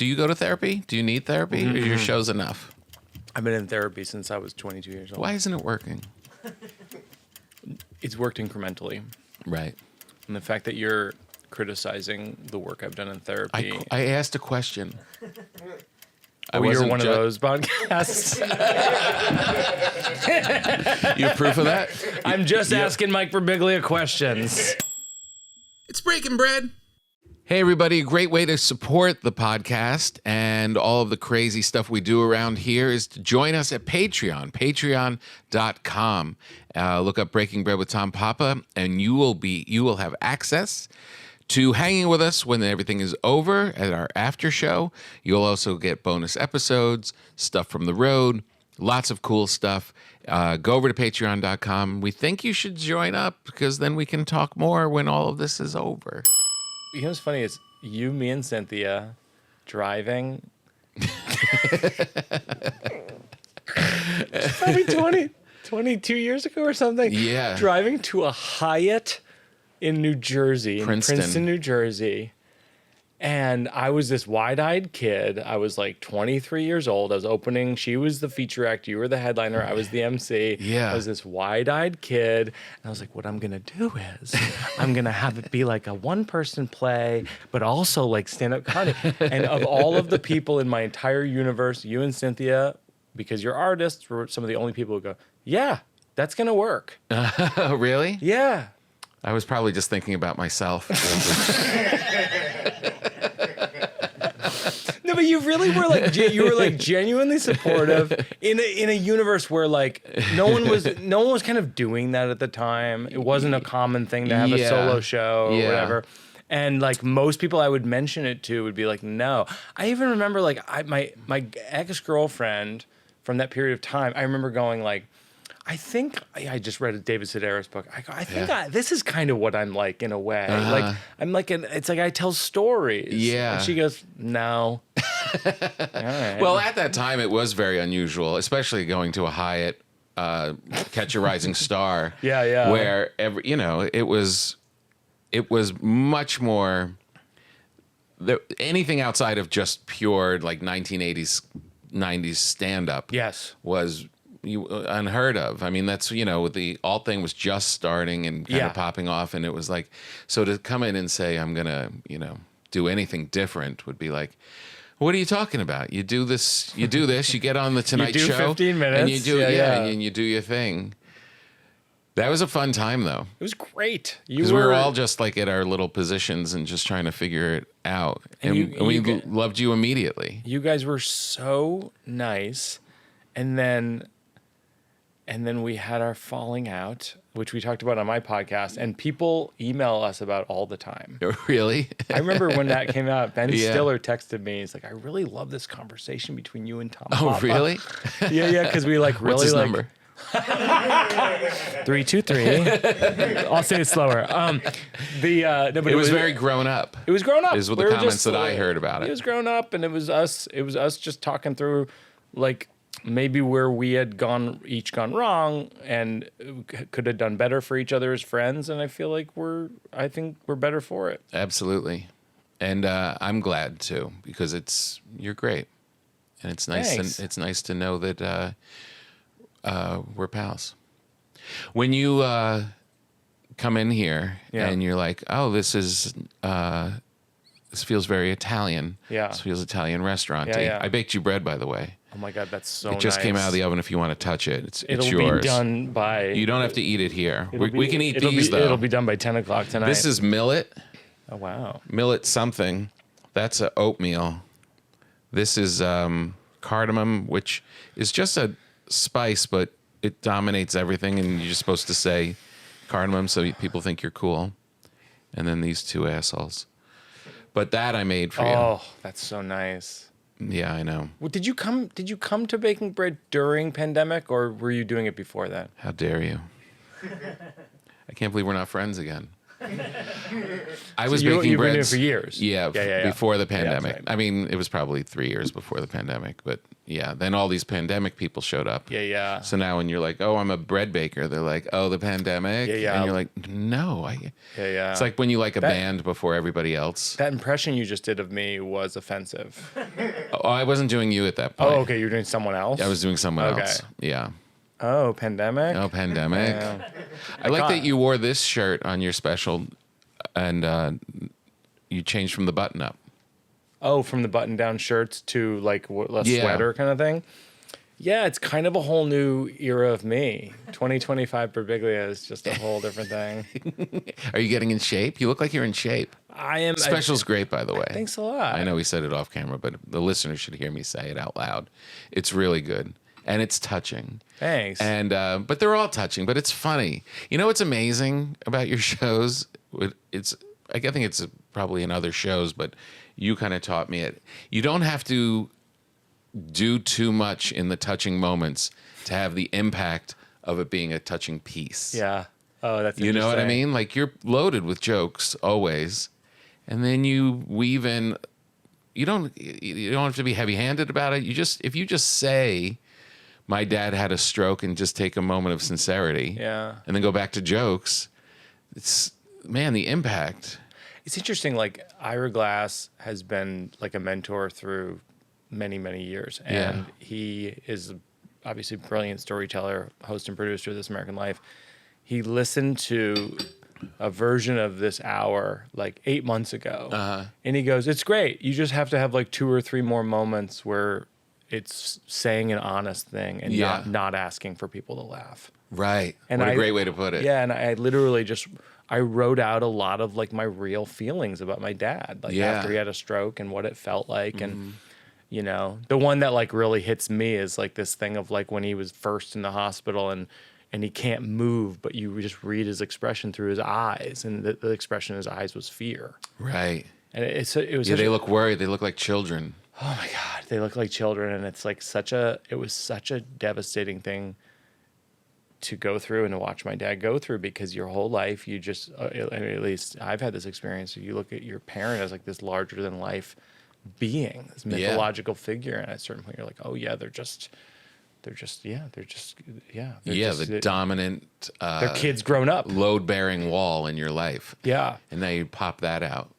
Do you go to therapy? Do you need therapy? Or your show's enough? I've been in therapy since I was 22 years old. Why isn't it working? It's worked incrementally. Right. And the fact that you're criticizing the work I've done in therapy. I asked a question. You're one of those podcasts. You have proof of that? I'm just asking Mike Birbiglia questions. It's Breaking Bread. Hey, everybody. A great way to support the podcast and all of the crazy stuff we do around here is to join us at Patreon, patreon.com. Look up Breaking Bread with Tom Papa, and you will have access to hanging with us when everything is over at our after show. You'll also get bonus episodes, stuff from the road, lots of cool stuff. Go over to patreon.com. We think you should join up because then we can talk more when all of this is over. You know what's funny is you, me, and Cynthia driving. Probably 22 years ago or something. Yeah. Driving to a Hyatt in New Jersey, Princeton, New Jersey. And I was this wide-eyed kid. I was like 23 years old. I was opening. She was the feature act. You were the headliner. I was the MC. Yeah. I was this wide-eyed kid. And I was like, what I'm going to do is I'm going to have it be like a one-person play, but also like stand-up comedy. And of all of the people in my entire universe, you and Cynthia, because you're artists, were some of the only people who go, yeah, that's going to work. Oh, really? Yeah. I was probably just thinking about myself. No, but you really were like genuinely supportive in a universe where like no one was kind of doing that at the time. It wasn't a common thing to have a solo show or whatever. And like most people I would mention it to would be like, no. I even remember like my ex-girlfriend from that period of time, I remember going like, I think I just read a David Sedaris book. I think this is kind of what I'm like in a way. Like I'm like it's like I tell stories. Yeah. And she goes, no. All right. Well, at that time, it was very unusual, especially going to a Hyatt, Catch a Rising Star. Yeah. Where it was much more. Anything outside of just pure like 1980s, 90s stand up. Yes. Was unheard of. I mean, that's, the alt thing was just starting and kind of popping off. And it was like, so to come in and say, I'm going to, do anything different would be like, what are you talking about? You do this, you get on the Tonight you do Show. 15 minutes. And you do, and you do your thing. That was a fun time, though. It was great. Because we were all just like at our little positions and just trying to figure it out. And we loved you immediately. You guys were so nice. And then we had our falling out, which we talked about on my podcast, and people email us about all the time. Really? I remember when that came out, Ben Stiller texted me. He's like, I really love this conversation between you and Tom Papa. Oh, really? Yeah, because we like really What's his like... number? 323. I'll say it slower. It was very grown up. It was grown up. Is what the comments that I heard about it. It was grown up, and it was us just talking through, like, maybe where we had each gone wrong and could have done better for each other as friends. And I feel like I think we're better for it. Absolutely. And I'm glad too, because you're great. And it's nice. It's nice to know that we're pals. When you come in here and you're like, oh, this feels very Italian. Yeah. This feels Italian restaurant. Yeah. I baked you bread, by the way. Oh my God, that's so nice. It just nice. came out of the oven if you want to touch it. It's yours. It'll be done by... You don't have to eat it here. We can eat these, though. It'll be done by 10 o'clock tonight. This is millet. Oh, wow. Millet something. That's a oatmeal. This is cardamom, which is just a spice, but it dominates everything, and you're just supposed to say cardamom so people think you're cool. And then these two assholes. But that I made for you. Oh, that's so nice. Yeah, I know. Well, did you come to Baking Bread during pandemic, or were you doing it before that? How dare you? I can't believe we're not friends again. I was you've baking been bread doing it for years. Yeah, before the pandemic. same. I mean, it was probably 3 years before the pandemic, but yeah. Then all these pandemic people showed up. Yeah. So now when you're like, oh, I'm a bread baker, they're like, oh, the pandemic. Yeah. And you're like, no. Yeah. It's like when you like a band before everybody else. That impression you just did of me was offensive. Oh, I wasn't doing you at that point. Oh, okay. You're doing someone else? I was doing someone else. Yeah. Oh, pandemic? Oh, pandemic. Yeah. I like that you wore this shirt on your special and you changed from the button up. Oh, from the button-down shirts to like a sweater kind of thing? Yeah, it's kind of a whole new era of me. 2025 Birbiglia is just a whole different thing. Are you getting in shape? You look like you're in shape. I am. Special's great, by the way. Thanks a lot. I know we said it off camera, but the listeners should hear me say it out loud. It's really good. And it's touching. Thanks. And but they're all touching, but it's funny. You know what's amazing about your shows? I think it's probably in other shows, but you kind of taught me it. You don't have to do too much in the touching moments to have the impact of it being a touching piece. Yeah. Oh, that's You know what I mean? Like you're loaded with jokes always, and then you weave in. You don't have to be heavy-handed about it. If you just say, "My dad had a stroke," and just take a moment of sincerity, Yeah. and then go back to jokes. The impact. It's interesting. Like Ira Glass has been like a mentor through many, many years, and he is obviously a brilliant storyteller, host and producer of This American Life. He listened to a version of this hour like 8 months ago, and he goes, "It's great. You just have to have like 2 or 3 more moments where it's saying an honest thing and not asking for people to laugh." Right. And what a great way to put it. Yeah, and I literally I wrote out a lot of like my real feelings about my dad, like after he had a stroke and what it felt like. And, you know, the one that like really hits me is like this thing of like when he was first in the hospital and he can't move, but you just read his expression through his eyes. And the expression in his eyes was fear. Right. And it was they look worried. They look like children. Oh my God, they look like children. And it's like it was such a devastating thing to go through and to watch my dad go through, because your whole life you just at least I've had this experience, you look at your parent as like this larger than life being, this mythological figure, and at a certain point you're like, oh yeah, they're just the dominant their kid's grown up, load-bearing wall in your life, and now you pop that out.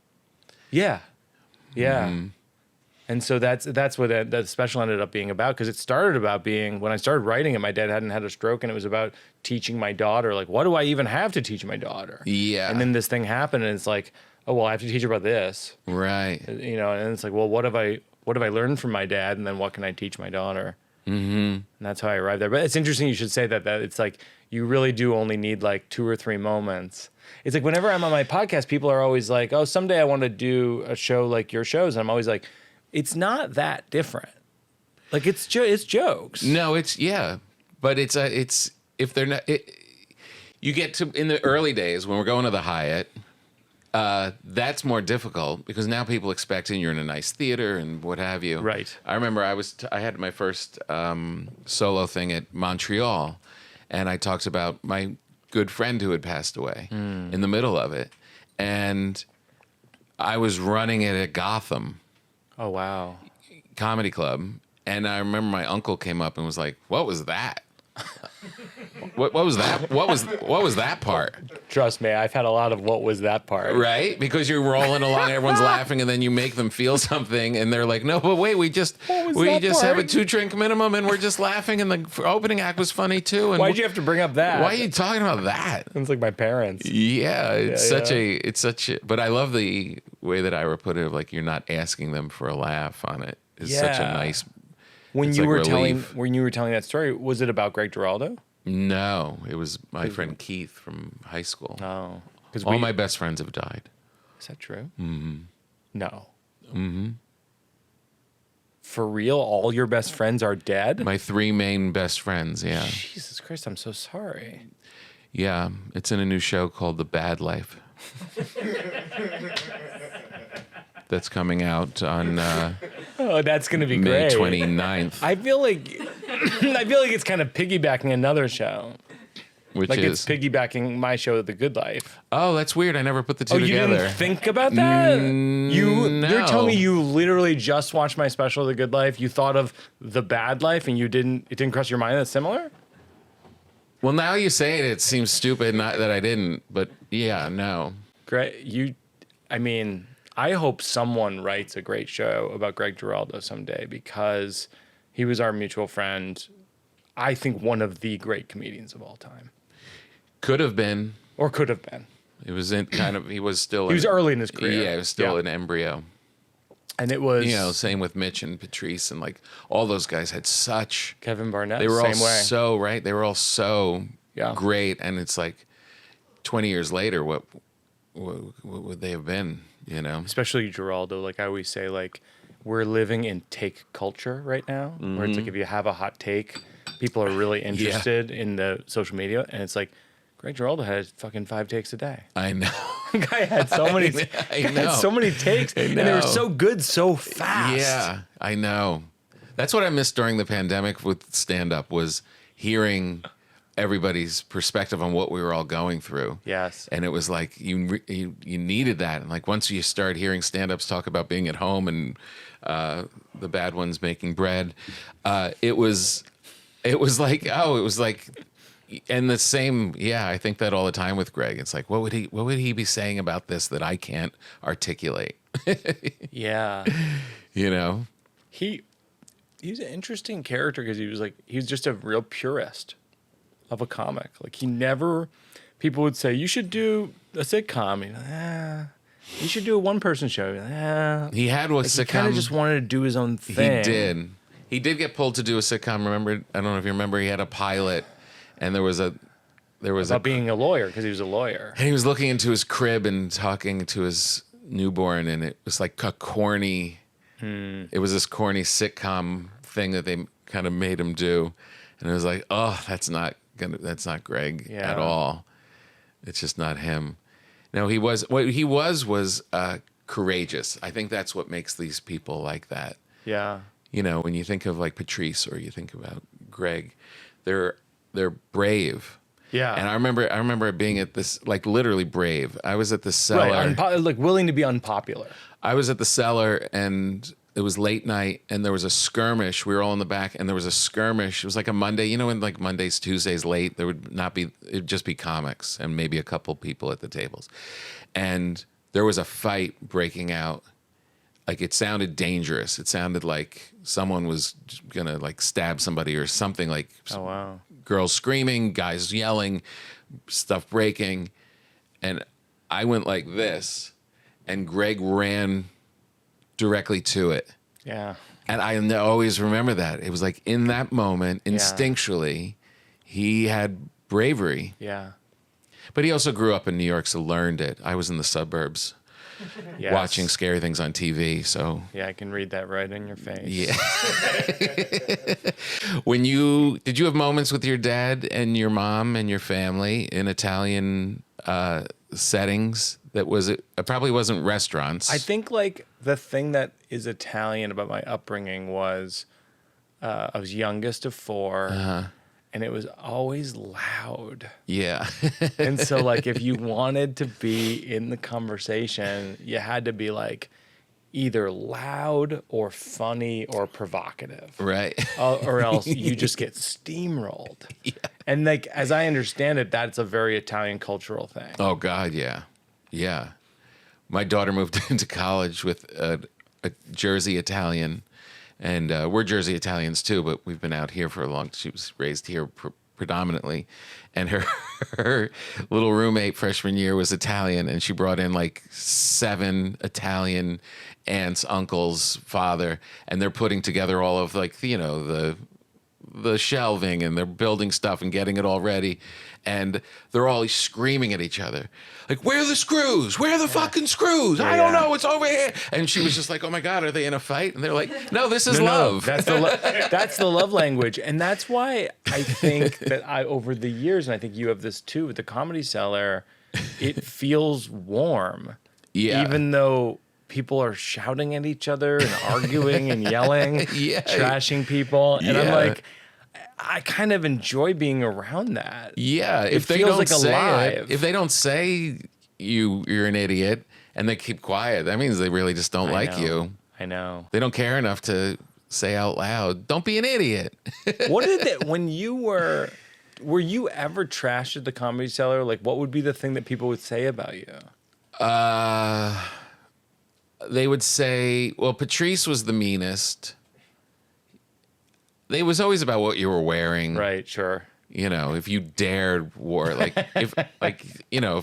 And so that's what that special ended up being about, because it started about being, when I started writing it, my dad hadn't had a stroke, and it was about teaching my daughter, like, what do I even have to teach my daughter? And then this thing happened, and it's like, oh well, I have to teach her about this, right? You know, and it's like, well, what have I learned from my dad, and then what can I teach my daughter? And that's how I arrived there. But it's interesting you should say that it's like you really do only need like 2 or 3 moments. It's like whenever I'm on my podcast, people are always like, oh, someday I want to do a show like your shows, and I'm always like, it's not that different. Like it's jokes. No, but it's if they're not. You get to in the early days when we're going to the Hyatt. That's more difficult because now people expecting you're in a nice theater and what have you. Right. I remember I had my first solo thing at Montreal, and I talked about my good friend who had passed away in the middle of it, and I was running it at Gotham. Oh wow. Comedy Club, and I remember my uncle came up and was like, "What was that? What was that? What was that part?" Trust me, I've had a lot of what was that part. Right? Because you're rolling along, everyone's laughing, and then you make them feel something, and they're like, "No, but wait, we just have a 2-drink minimum, and we're just laughing, and the opening act was funny too." And why'd you have to bring up that? Why are you talking about that? It's like my parents. Yeah, it's such a. But I love the way that Ira put it, like you're not asking them for a laugh on it. It's such a nice. When you were telling that story, was it about Greg Giraldo? No, it was my friend Keith from high school. Oh, because all my best friends have died. Is that true? Mm-hmm. No. Mm-hmm. For real, all your best friends are dead? My 3 main best friends. Yeah. Jesus Christ, I'm so sorry. Yeah, it's in a new show called The Bad Life. That's coming out on that's gonna be May great. 29th. I feel like it's kind of piggybacking another show. Which like is it's piggybacking my show, The Good Life. Oh, that's weird. I never put the two Oh, together. you didn't think about that? No. You're telling me you literally just watched my special, The Good Life. You thought of The Bad Life, and it didn't cross your mind that's similar? Well, now you say it, it seems stupid not that I didn't, but yeah, no. Great. I hope someone writes a great show about Greg Giraldo someday, because he was our mutual friend. I think one of the great comedians of all time. Could have been. Or could have been. It was he was still. He was early in his career. Yeah, he was still an embryo. And it was. Same with Mitch and Patrice, and like all those guys had such. Kevin Barnett. They were same all way. so right. They were all so great, and it's like 20 years later, what would they have been? Especially Giraldo. Like I always say, like we're living in take culture right now, where it's like if you have a hot take, people are really interested in the social media, and it's like Greg Giraldo had fucking 5 takes a day. I know. Guy had so many. Had so many takes, and they were so good, so fast. Yeah, I know. That's what I missed during the pandemic with stand-up, was hearing everybody's perspective on what we were all going through. Yes. And it was like you needed that. And like once you start hearing stand-ups talk about being at home and the bad ones making bread, it was like, and the same, I think that all the time with Greg. It's like, what would he be saying about this that I can't articulate? Yeah. He's an interesting character, because he was just a real purist of a comic. Like people would say, you should do a sitcom. You should do a one-person show. He had a sitcom. He kind of just wanted to do his own thing. He did get pulled to do a sitcom. Remember? I don't know if you remember. He had a pilot, and there was about being a lawyer, because he was a lawyer. And he was looking into his crib and talking to his newborn, and it was like a corny. It was this corny sitcom thing that they kind of made him do, and it was like, oh, that's not Greg at all. It's just not him. No, what he was courageous. I think that's what makes these people like that. Yeah. When you think of like Patrice or you think about Greg, they're brave. Yeah. And I remember being at this, like literally brave. I was at the Cellar. Right, like willing to be unpopular. I was at the Cellar, and it was late night, and there was a skirmish. We were all in the back, and there was a skirmish. It was like a Monday. When like Mondays, Tuesdays late, it'd just be comics and maybe a couple people at the tables. And there was a fight breaking out. Like it sounded dangerous. It sounded like someone was gonna like stab somebody or something. Like, oh wow, girls screaming, guys yelling, stuff breaking, and I went like this, and Greg ran directly to it. Yeah. And I always remember that. It was like in that moment, instinctually, he had bravery. Yeah. But he also grew up in New York, so learned it. I was in the suburbs. Yes. Watching scary things on TV, so yeah, I can read that right in your face. Yeah. Did you have moments with your dad and your mom and your family in Italian settings? It probably wasn't restaurants. I think like the thing that is Italian about my upbringing was I was youngest of 4. And it was always loud. Yeah. And so, like, if you wanted to be in the conversation, you had to be, like, either loud or funny or provocative. Right. Or else you just get steamrolled. Yeah. And, like, as I understand it, that's a very Italian cultural thing. Oh, God, yeah. Yeah. My daughter moved into college with a Jersey Italian. And we're Jersey Italians too, but we've been out here for a long. She was raised here predominantly, and her little roommate freshman year was Italian, and she brought in like 7 Italian aunts, uncles, father, and they're putting together all of like the shelving, and they're building stuff and getting it all ready, and they're all screaming at each other. Like, where are the screws? Where are the fucking screws? I don't know. It's over here. And she was just like, oh my God, are they in a fight? And they're like, no, this is love. That's the love language. And that's why I think that over the years, and I think you have this too with the Comedy Cellar, it feels warm. Yeah. Even though people are shouting at each other and arguing and yelling, trashing people. And I'm like, I kind of enjoy being around that. Yeah, It feels like alive. If they don't say you're an idiot and they keep quiet, that means they really just don't like you. I know. They don't care enough to say out loud, "Don't be an idiot." What did that when you were you ever trashed at the Comedy Cellar? Like, what would be the thing that people would say about you? They would say, well, Patrice was the meanest. It was always about what you were wearing. Right, sure. You know, if you dared wore if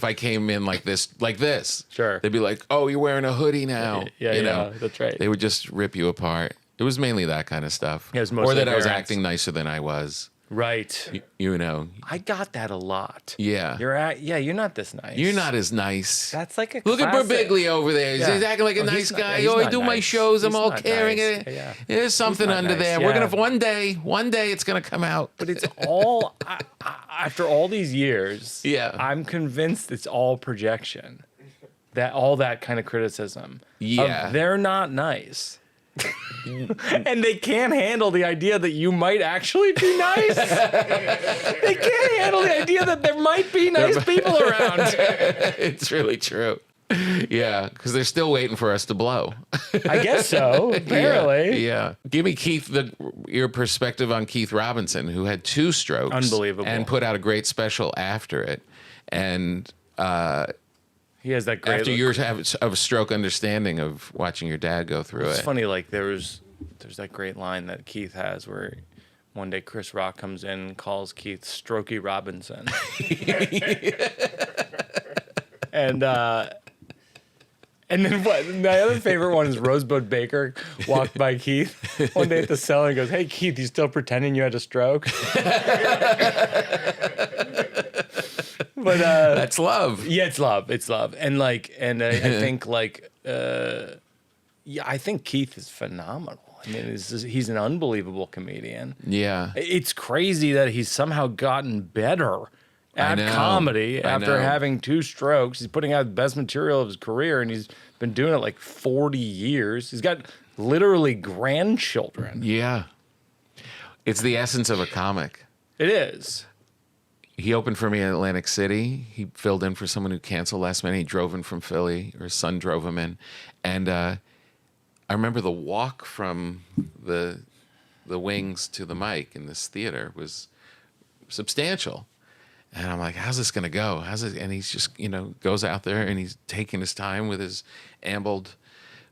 I came in like this, Sure. they'd be like, "Oh, you're wearing a hoodie now." Yeah, that's right. They would just rip you apart. It was mainly that kind of stuff. Yeah, it was or mostly that I was parents. acting nicer than I was. Right. You know. I got that a lot. Yeah. You're not this nice. You're not as nice. That's like a Look classic. at Birbiglia over there. Yeah. He's acting like a Oh, nice guy. he's I not do my nice. shows. I'm He's all not caring. nice. Yeah. There's something not under nice. there. Yeah. We're gonna one day it's gonna come out. But it's all after all these years. Yeah. I'm convinced it's all projection. That all that kind of criticism. Yeah. They're not nice. And they can't handle the idea that you might actually be nice. They can't handle the idea that there might be nice people around. It's really true. Yeah, because they're still waiting for us to blow. I guess so, apparently. Yeah. Give me, Keith, your perspective on Keith Robinson, who had 2 strokes. Unbelievable. And put out a great special after it. And He has that great after years of stroke understanding of watching your dad go through It's it. funny, like there's that great line that Keith has where one day Chris Rock comes in and calls Keith Strokey Robinson. And then what? My other favorite one is Rosebud Baker walked by Keith one day at the cellar and goes, "Hey Keith, you still pretending you had a stroke?" But That's love. yeah, it's love. It's love. And I think I think Keith is phenomenal. I mean, he's an unbelievable comedian. Yeah. It's crazy that he's somehow gotten better at know. comedy I after know. having 2 strokes. He's putting out the best material of his career, and he's been doing it like 40 years. He's got literally grandchildren. Yeah. It's the essence of a comic. It is. He opened for me in Atlantic City. He filled in for someone who canceled last minute. He drove in from Philly, or his son drove him in. And I remember the walk from the wings to the mic in this theater was substantial. And I'm like, how's this going to go? And he's just, goes out there and he's taking his time with his ambled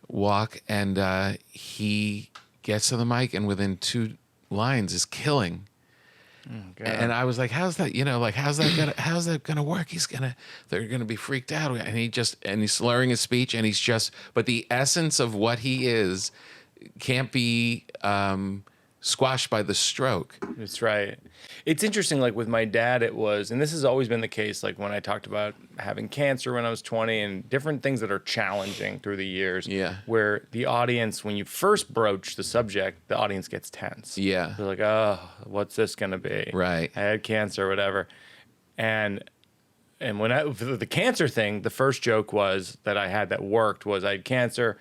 walk. And he gets to the mic and within 2 lines is killing. And I was like, how's that gonna work? They're gonna be freaked out. And he's slurring his speech, and but the essence of what he is can't be squashed by the stroke. That's right. It's interesting, like with my dad, it was, and this has always been the case, like when I talked about having cancer when I was 20 and different things that are challenging through the years, where the audience, when you first broach the subject, the audience gets tense. Yeah. They're like, oh, what's this going to be? Right. I had cancer or whatever. And when for the cancer thing, the first joke was that I had that worked was I had cancer,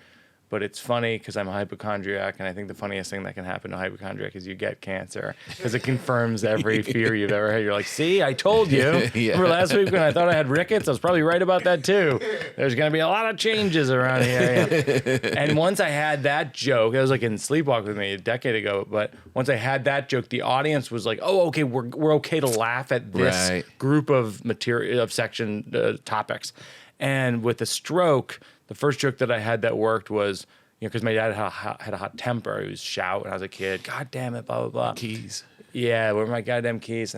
but it's funny because I'm a hypochondriac, and I think the funniest thing that can happen to a hypochondriac is you get cancer because it confirms every fear you've ever had. You're like, see, I told you. Yeah. Remember last week when I thought I had rickets? I was probably right about that too. There's going to be a lot of changes around here. And once I had that joke, it was like in Sleepwalk with Me a decade ago, but once I had that joke, the audience was like, oh, okay, we're okay to laugh at this group of material, of section topics. And with the stroke, the first joke that I had that worked was, because my dad had a hot temper. He was shout when I was a kid. God damn it, blah, blah, blah. Keys. Yeah, where are my goddamn keys?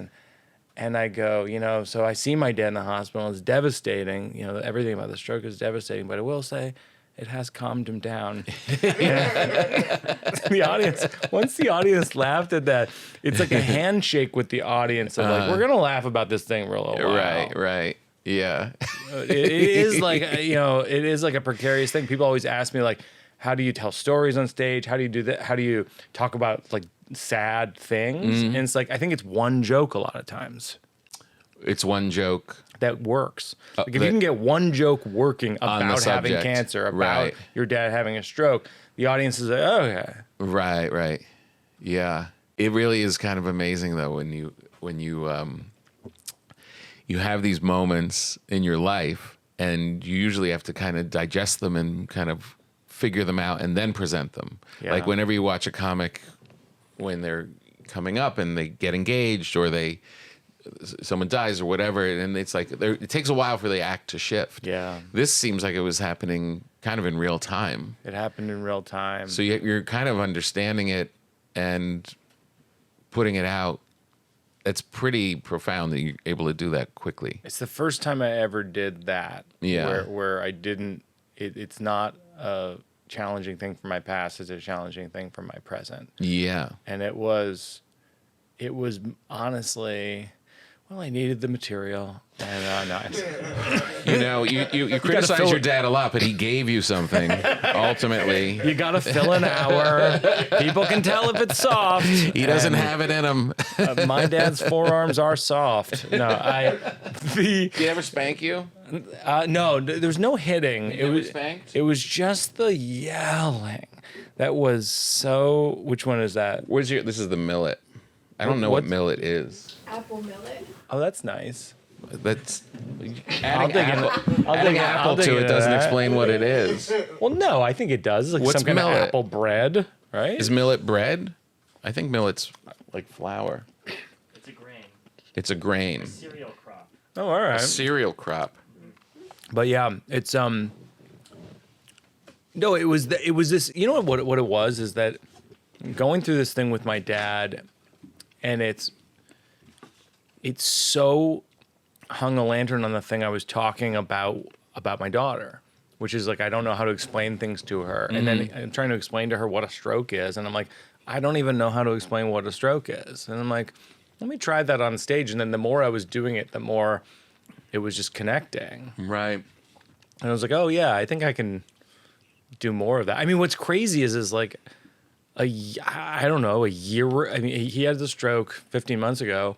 And I go, so I see my dad in the hospital. It's devastating. Everything about the stroke is devastating. But I will say, it has calmed him down. The audience, once the audience laughed at that, it's like a handshake with the audience of like, we're going to laugh about this thing for a little while. Right. Yeah. It is like, it is like a precarious thing. People always ask me like, how do you tell stories on stage? How do you do that? How do you talk about like sad things? Mm-hmm. And it's like, I think it's one joke a lot of times. It's one joke. That works. Like if you can get one joke working about having cancer, about your dad having a stroke, the audience is like, oh, yeah. Right. Yeah. It really is kind of amazing though when you you have these moments in your life, and you usually have to kind of digest them and kind of figure them out and then present them. Yeah. Like whenever you watch a comic when they're coming up and they get engaged or someone dies or whatever, and it's like it takes a while for the act to shift. Yeah. This seems like it was happening kind of in real time. It happened in real time. So you're kind of understanding it and putting it out. It's pretty profound that you're able to do that quickly. It's the first time I ever did that. Yeah. Where I didn't. It's not a challenging thing from my past. It's a challenging thing from my present. Yeah. And it was honestly, well, I needed the material, and nice. You criticize your dad a lot, but he gave you something. Ultimately, You gotta fill an hour. People can tell if it's soft. he doesn't have it in him. My dad's forearms are soft. No, Did he ever spank you? no, there was no hitting. You never spanked? It was just the yelling. That was so. Which one is that? This is the millet. I don't know what millet is. Apple millet. Oh, that's nice. That's I'll adding apple to it doesn't explain what it is. Well, no, I think it does. It's like What's some kind millet? of apple bread, right? Is millet bread? I think millet's like flour. It's a grain. It's a grain. Cereal crop. Oh, all right. A cereal crop. But yeah, it's no, it was this. You know what it was is that going through this thing with my dad, and it's so hung a lantern on the thing I was talking about my daughter, which is like I don't know how to explain things to her, and then I'm trying to explain to her what a stroke is, and I'm like, I don't even know how to explain what a stroke is, and I'm like, let me try that on stage, and then the more I was doing it, the more it was just connecting. Right. And I was like, oh yeah, I think I can do more of that. I mean, what's crazy is like I don't know, a year. I mean, he had the stroke 15 months ago.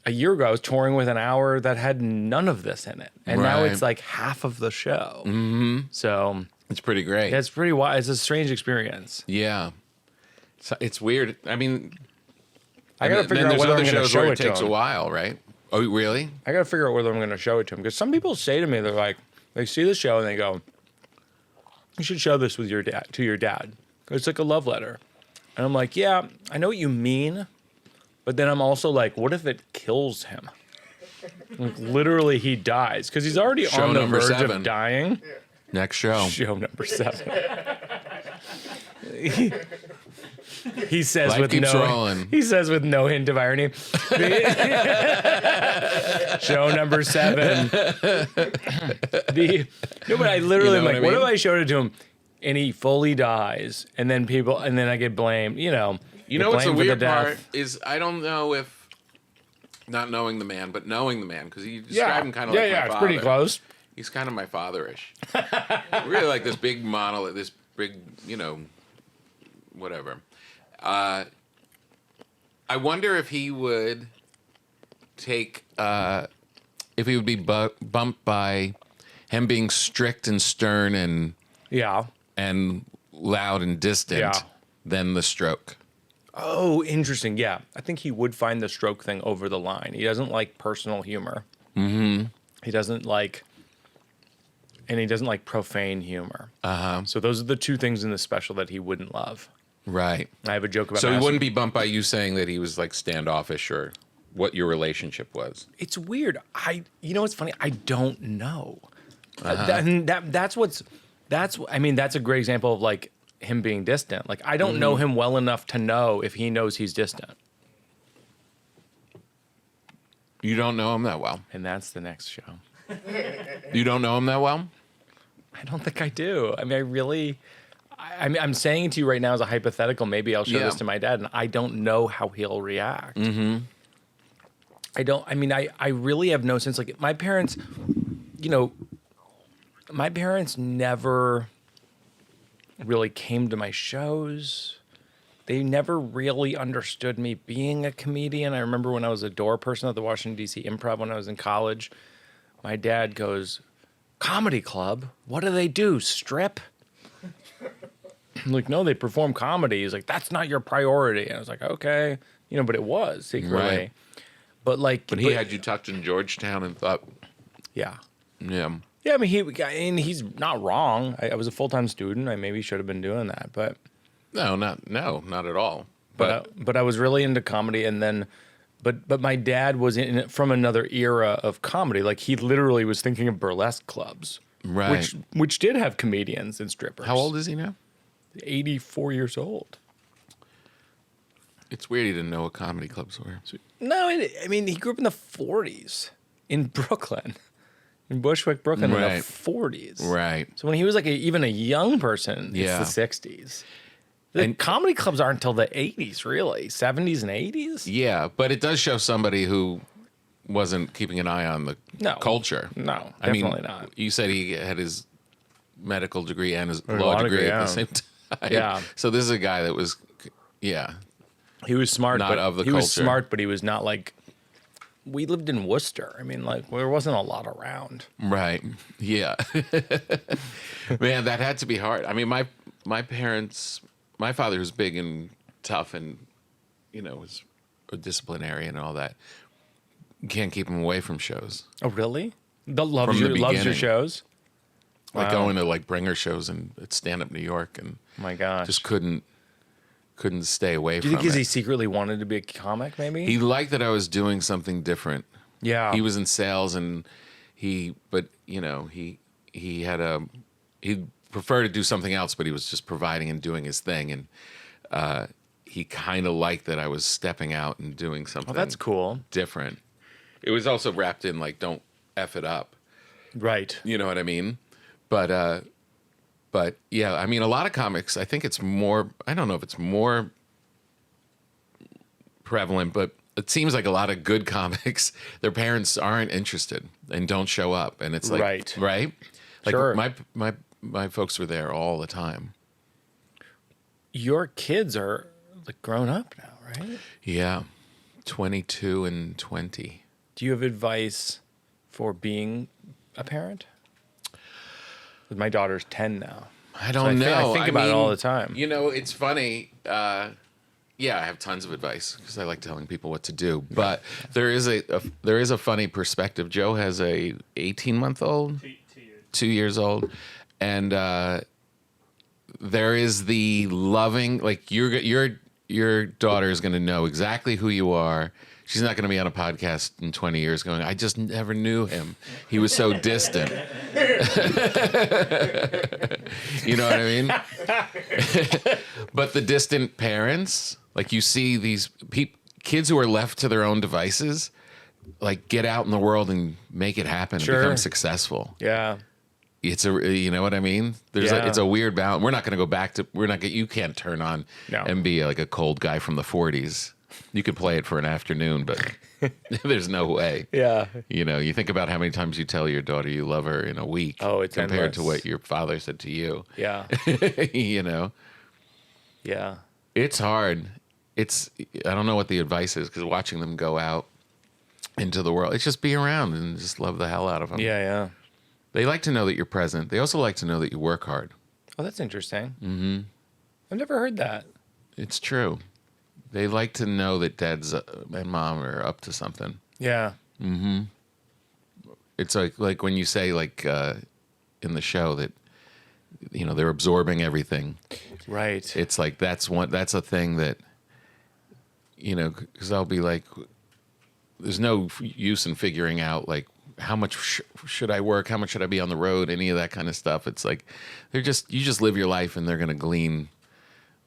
A year ago, I was touring with an hour that had none of this in it, and now Right. it's like half of the show. Mm-hmm. So It's pretty great. that's pretty wild. It's a strange experience. Yeah. It's weird. I mean, I gotta figure out whether I'm going to show where it it to takes a him. while, right? Oh, really? I gotta figure out whether I'm going to show it to him because some people say to me, they're like, they see the show and they go, "You should show this with your dad to your dad. It's like a love letter." And I'm like, "Yeah, I know what you mean." But then I'm also like, what if it kills him? Like, literally, he dies because he's already Show on the number verge 7. of dying. Next show. Show number 7. He says Life with keeps no. rolling. He says with no hint of irony. Show number 7. No, but I literally You know am like, what I what if mean? I showed it to him and he fully dies, and then I get blamed. You know What's the blamed for weird death. part is I don't know if not knowing the man, but knowing the man because you describe him kind of like my it's father. pretty close. He's kind of my fatherish. Really like this big monolith, this big, whatever. I wonder if he would take, if he would be bumped by him being strict and stern and loud and distant Yeah. than the stroke. Oh, interesting. Yeah, I think he would find the stroke thing over the line. He doesn't like personal humor. Mm-hmm. He doesn't like profane humor. So those are the two things in the special that he wouldn't love. Right. I have a joke about. So he wouldn't be bumped by you saying that he was like standoffish or what your relationship was. It's weird. What's funny? I don't know. That's a great example of like him being distant. Like I don't know him well enough to know if he knows he's distant. You don't know him that well. And that's the next show. You don't know him that well? I don't think I do. I mean, I'm saying it to you right now as a hypothetical. Maybe I'll show this to my dad, and I don't know how he'll react. Mm-hmm. I really have no sense. Like my parents, never really came to my shows. They never really understood me being a comedian. I remember when I was a door person at the Washington, D.C. Improv when I was in college, my dad goes, "Comedy club? What do they do? Strip?" I'm like, no, they perform comedy. He's like, that's not your priority. And I was like, okay, but it was secretly. Right. But But he had you tucked in Georgetown and thought, yeah. yeah. Yeah, I mean, he's not wrong. I was a full-time student. I maybe should have been doing that, but No, not at all. but I was really into comedy, and then, but my dad was from another era of comedy. Like he literally was thinking of burlesque clubs, Right. which did have comedians and strippers. How old is he now? 84 years old. It's weird he didn't know what comedy clubs were. No, I mean, he grew up in the 40s in Brooklyn, in Bushwick, Brooklyn, in the 40s. Right. So when he was like even a young person, Yeah. it's the 60s. The comedy clubs aren't until the 80s, really. 70s and 80s? Yeah, but it does show somebody who wasn't keeping an eye on the culture. No, I mean, definitely not. You said he had his medical degree and his law degree at the same time. Yeah. So this is a guy that was, yeah. He was smart, Not but of the he was culture. smart, but he was not like. We lived in Worcester. I mean, like there wasn't a lot around. Right. Yeah. Man, that had to be hard. I mean, my parents, my father was big and tough and, was a disciplinarian and all that. You can't keep him away from shows. Oh, really? From Loves the your beginning. shows. Like Wow. going to like bringer shows and at Stand Up New York and Oh my gosh. just couldn't stay away Do you from think because it. he secretly wanted to be a comic? Maybe. He liked that I was doing something different. Yeah. He was in sales and he'd prefer to do something else, but he was just providing and doing his thing. And he kind of liked that I was stepping out and doing something Oh, that's cool. different. It was also wrapped in like, don't F it up. Right. You know what I mean? But yeah, I mean, a lot of comics, I think it's more, I don't know if it's more prevalent, but it seems like a lot of good comics, their parents aren't interested and don't show up. And it's like, right? Like Sure. my folks were there all the time. Your kids are like grown up now, right? Yeah. 22 and 20. Do you have advice for being a parent? 'Cause my daughter's 10 now. I don't know. I think about it all the time. It's funny. Yeah, I have tons of advice because I like telling people what to do. But there is a funny perspective. Joe has a 18-month-old, 2 years old, and there is the loving, like your daughter is going to know exactly who you are. She's not going to be on a podcast in 20 years going, I just never knew him. He was so distant. You know what I mean? But the distant parents, like you see these kids who are left to their own devices, like get out in the world and make it happen, Sure. and become successful. Yeah. You know what I mean? It's a weird balance. We're not going to go back to, you can't turn on and be like a cold guy from the 40s. You could play it for an afternoon, but there's no way. Yeah. You think about how many times you tell your daughter you love her in a week. Oh, it's compared to endless. what your father said to you. Yeah. Yeah. It's hard. I don't know what the advice is because watching them go out into the world, it's just be around and just love the hell out of them. Yeah, yeah. They like to know that you're present. They also like to know that you work hard. Oh, that's interesting. Mm-hmm. I've never heard that. It's true. They like to know that dad's and mom are up to something. Yeah. Mm-hmm. It's like when you say in the show that they're absorbing everything. Right. It's like that's a thing that because I'll be like, there's no use in figuring out like how much should I work, how much should I be on the road, any of that kind of stuff. It's like you just live your life and they're gonna glean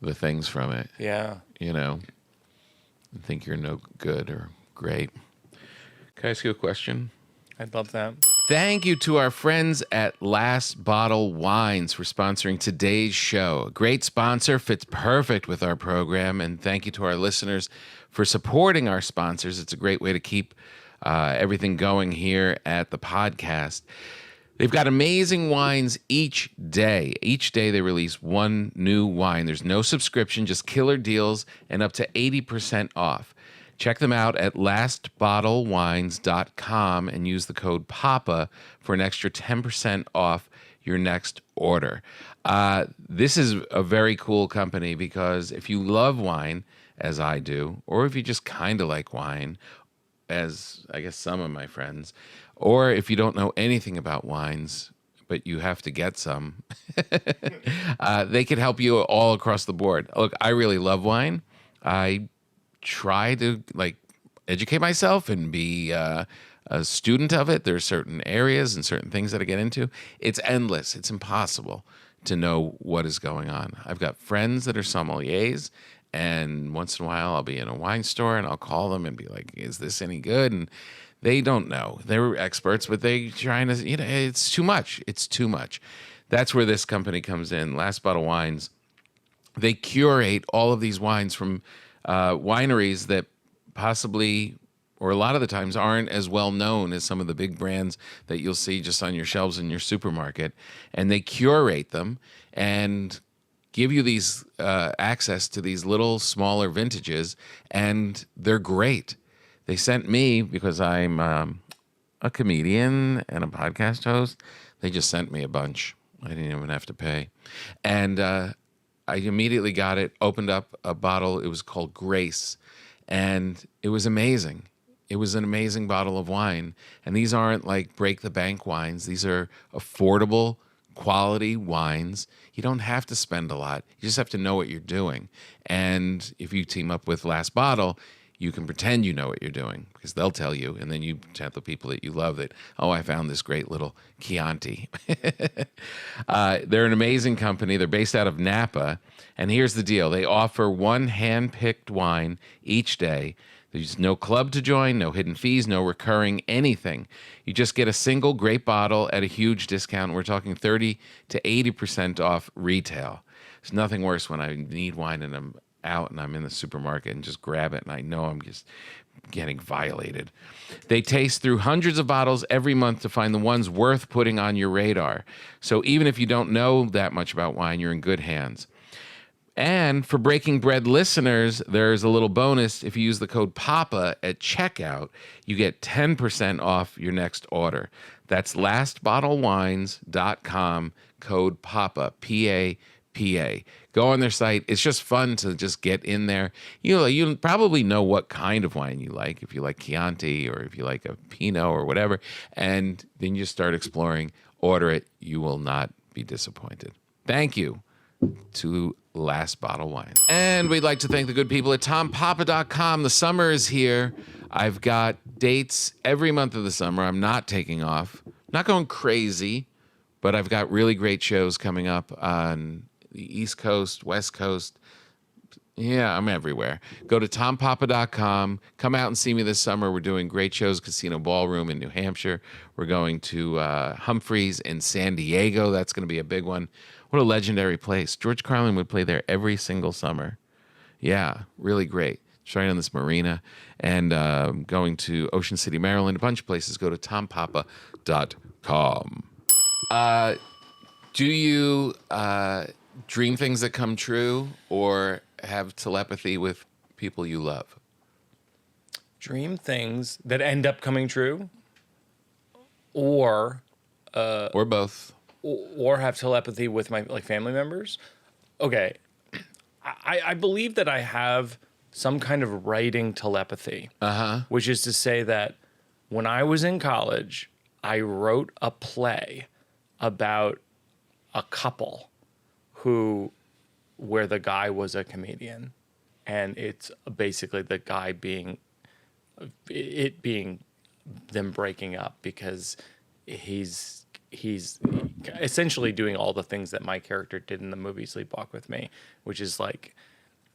the things from it. Yeah. Think you're no good or great. Can I ask you a question? I'd love that. Thank you to our friends at Last Bottle Wines for sponsoring today's show. A great sponsor, fits perfect with our program. And thank you to our listeners for supporting our sponsors. It's a great way to keep everything going here at the podcast. They've got amazing wines each day. Each day they release one new wine. There's no subscription, just killer deals and up to 80% off. Check them out at lastbottlewines.com and use the code PAPA for an extra 10% off your next order. This is a very cool company because if you love wine, as I do, or if you just kind of like wine, as I guess some of my friends, or if you don't know anything about wines, but you have to get some, they can help you all across the board. Look, I really love wine. I try to educate myself and be a student of it. There are certain areas and certain things that I get into. It's endless. It's impossible to know what is going on. I've got friends that are sommeliers, and once in a while I'll be in a wine store and I'll call them and be like, is this any good? And they don't know. They're experts, but they trying to, it's too much. It's too much. That's where this company comes in. Last Bottle Wines. They curate all of these wines from wineries that possibly, or a lot of the times, aren't as well known as some of the big brands that you'll see just on your shelves in your supermarket. And they curate them and give you these access to these little smaller vintages, and they're great. They sent me, because I'm a comedian and a podcast host, they just sent me a bunch. I didn't even have to pay. And I immediately got it, opened up a bottle. It was called Grace, and it was amazing. It was an amazing bottle of wine. And these aren't like break the bank wines. These are affordable, quality wines. You don't have to spend a lot. You just have to know what you're doing. And if you team up with Last Bottle, you can pretend you know what you're doing because they'll tell you. And then you tell the people that you love that, oh, I found this great little Chianti. They're an amazing company. They're based out of Napa. And here's the deal. They offer one hand-picked wine each day. There's no club to join, no hidden fees, no recurring anything. You just get a single great bottle at a huge discount. We're talking 30 to 80% off retail. There's nothing worse when I need wine and I'm out and I'm in the supermarket and just grab it and I know I'm just getting violated. They taste through hundreds of bottles every month to find the ones worth putting on your radar. So even if you don't know that much about wine, you're in good hands. And for Breaking Bread listeners, there's a little bonus. If you use the code PAPA at checkout, you get 10% off your next order. That's lastbottlewines.com, code PAPA, P-A-P-A. Go on their site. It's just fun to just get in there. You probably know what kind of wine you like, if you like Chianti or if you like a Pinot or whatever. And then you start exploring. Order it. You will not be disappointed. Thank you to Last Bottle Wine. And we'd like to thank the good people at tompapa.com. The summer is here. I've got dates every month of the summer. I'm not taking off. Not going crazy, but I've got really great shows coming up on the East Coast, West Coast. Yeah, I'm everywhere. Go to tompapa.com. Come out and see me this summer. We're doing great shows, Casino Ballroom in New Hampshire. We're going to Humphreys in San Diego. That's going to be a big one. What a legendary place. George Carlin would play there every single summer. Yeah, really great. Starting on this marina and going to Ocean City, Maryland, a bunch of places. Go to tompapa.com. Do you dream things that come true or have telepathy with people you love? Dream things that end up coming true, or both, or have telepathy with my family members. Okay, I believe that I have some kind of writing telepathy, which is to say that when I was in college, I wrote a play about a couple where the guy was a comedian, and it's basically the guy being them breaking up because he's essentially doing all the things that my character did in the movie Sleepwalk with Me, which is like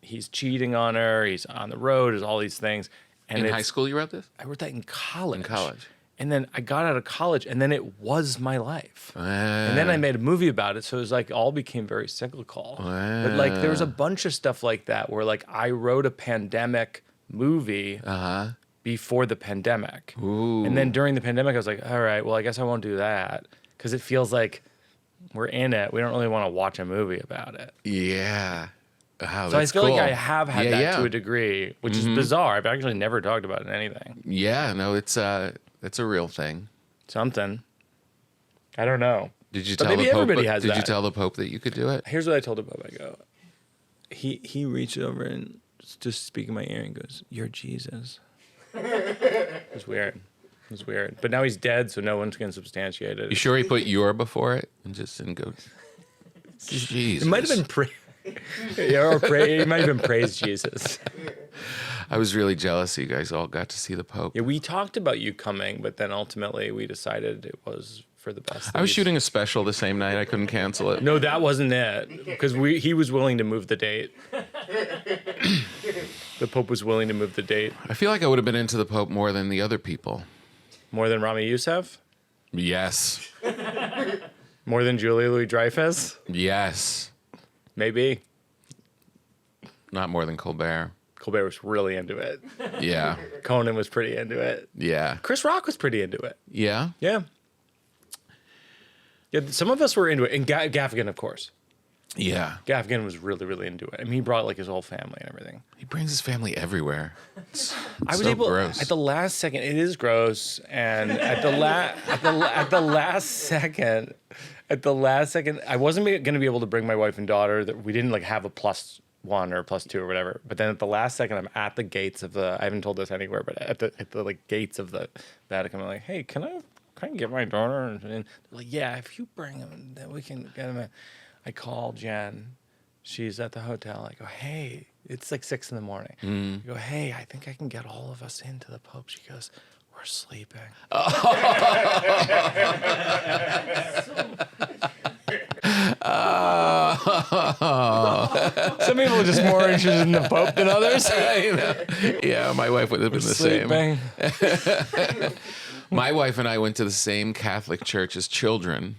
he's cheating on her, he's on the road, there's all these things. And in high school you wrote this? I wrote that in college. In college. And then I got out of college, and then it was my life. And then I made a movie about it, so it was like all became very cyclical. But like there was a bunch of stuff like that where like I wrote a pandemic movie before the pandemic. Ooh. And then during the pandemic, I was like, all right, well, I guess I won't do that because it feels like we're in it. We don't really want to watch a movie about it. Yeah. Oh, so I feel cool. like I have had that to a degree, which is bizarre. I've actually never talked about it in anything. Yeah, no, it's a real thing. Something. I don't know. Did you But tell maybe the Pope? everybody has Did you that. tell the Pope that you could do it? Here's what I told the Pope. I go, he reached over and just speak in my ear and goes, "You're Jesus." It was weird. It was weird. But now he's dead, so no one's going to substantiate it. You sure he put "your" before it and just didn't go? Jesus. It might have been it might have been praise Jesus. I was really jealous you guys all got to see the Pope. Yeah, we talked about you coming, but then ultimately we decided it was for the best. I was shooting a special the same night. I couldn't cancel it. No, that wasn't it. Because he was willing to move the date. The Pope was willing to move the date. I feel like I would have been into the Pope more than the other people. More than Rami Youssef? Yes. More than Julia Louis-Dreyfus? Yes. Maybe. Not more than Colbert. Colbert was really into it. Yeah. Conan was pretty into it. Yeah. Chris Rock was pretty into it. Yeah. Yeah. Yeah, some of us were into it. And Gaffigan, of course. Yeah. Gaffigan was really, really into it. I mean, he brought like his whole family and everything. He brings his family everywhere. It's I was so able gross. at the last second. It is gross, and at the last second, I wasn't going to be able to bring my wife and daughter. That we didn't like have a +1 or +2 or whatever. But then at the last second, I'm at the gates of the. I haven't told this anywhere, but at the like gates of the Vatican, I'm like, hey, can I get my daughter? And they're like, yeah, if you bring him, then we can get him. I call Jen. She's at the hotel. I go, hey, it's like 6 a.m. I go, hey, I think I can get all of us into the Pope. She goes, we're sleeping. Some people are just more interested in the Pope than others. Yeah, my wife would have been the Sleeping. same. My wife and I went to the same Catholic church as children.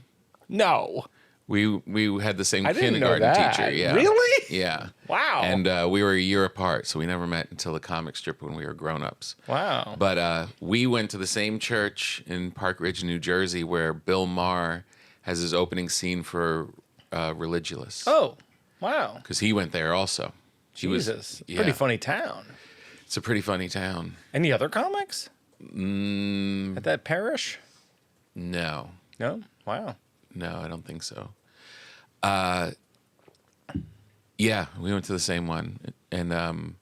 No. We had the same I didn't know kindergarten that. teacher. Yeah. Really? Yeah. Wow. And we were a year apart, so we never met until the comic strip when we were grown-ups. Wow. But we went to the same church in Park Ridge, New Jersey, where Bill Maher has his opening scene for Religulous. Oh, wow. Because he went there also. Jesus. Pretty funny town. It's a pretty funny town. Any other comics? At that parish? No. No? Wow. No, I don't think so. Yeah, we went to the same one. And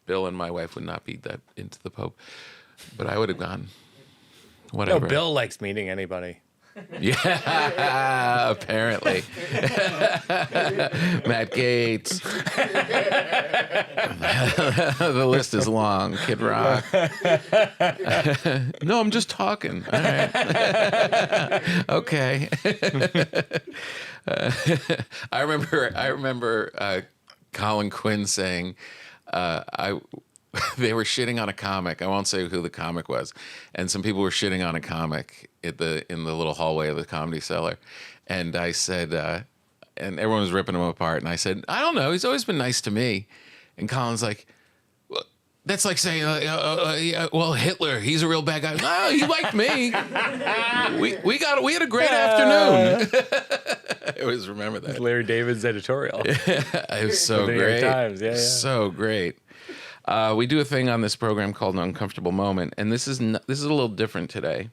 Bill and my wife would not be that into the Pope. But I would have gone. Whatever. No, Bill likes meeting anybody. Yeah, apparently. Matt Gates. The list is long. Kid Rock. No, I'm just talking. All right. Okay. I remember Colin Quinn saying, they were shitting on a comic. I won't say who the comic was, and some people were shitting on a comic in the little hallway of the Comedy Cellar, and I said, and everyone was ripping him apart, and I said, I don't know, he's always been nice to me, and Colin's like, well, that's like saying, well, Hitler, he's a real bad guy. No, he liked me. We had a great afternoon. I always remember that. Larry David's editorial. It was so The New great. York Times. Yeah. So great. We do a thing on this program called an uncomfortable moment, and this is a little different today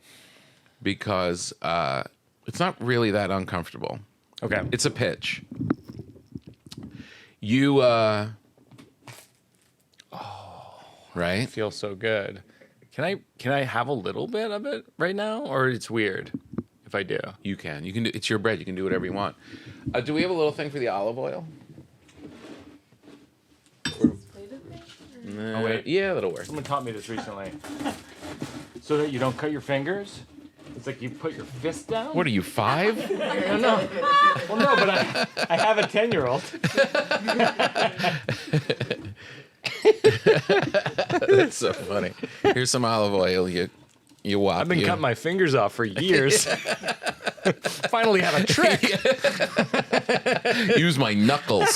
because it's not really that uncomfortable. Okay. It's a pitch. You, right? Feels so good. Can I have a little bit of it right now, or it's weird if I do? You can. You can do. It's your bread. You can do whatever you want. Do we have a little thing for the olive oil? Oh, wait. Yeah, that'll work. Someone taught me this recently. So that you don't cut your fingers. It's like you put your fist down. What are you, 5? No. Well, no, but I have a 10-year-old. That's so funny. Here's some olive oil. You whop. I've been cutting my fingers off for years. Finally have a trick. Use my knuckles.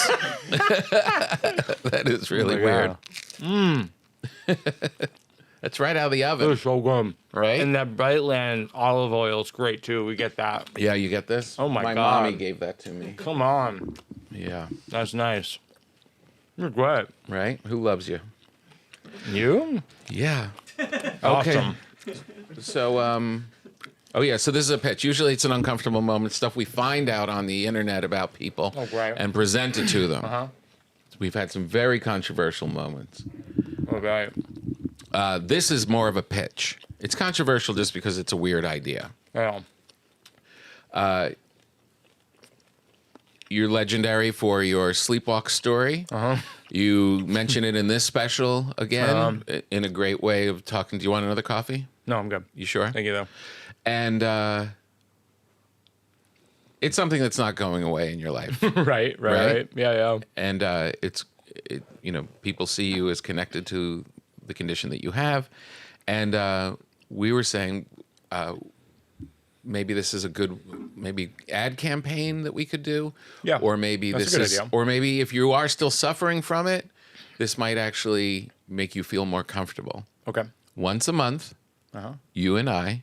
That is really weird. That's right out of the oven. It's so good. Right? And that Brightland olive oil is great too. We get that. Yeah, you get this? Oh my My God. mommy gave that to me. Come on. Yeah. That's nice. You're great. Right? Who loves you? You? Yeah. Awesome. So, Oh, yeah. So this is a pitch. Usually it's an uncomfortable moment, stuff we find out on the internet about people and present it to them. We've had some very controversial moments. Okay. This is more of a pitch. It's controversial just because it's a weird idea. Yeah. You're legendary for your sleepwalk story. You mention it in this special again in a great way of talking. Do you want another coffee? No, I'm good. You sure? Thank you, though. And it's something that's not going away in your life. Right. Yeah. And people see you as connected to the condition that you have. And we were saying maybe this is a good ad campaign that we could do. Yeah. Or maybe that's a good idea. Or maybe if you are still suffering from it, this might actually make you feel more comfortable. Okay. Once a month, you and I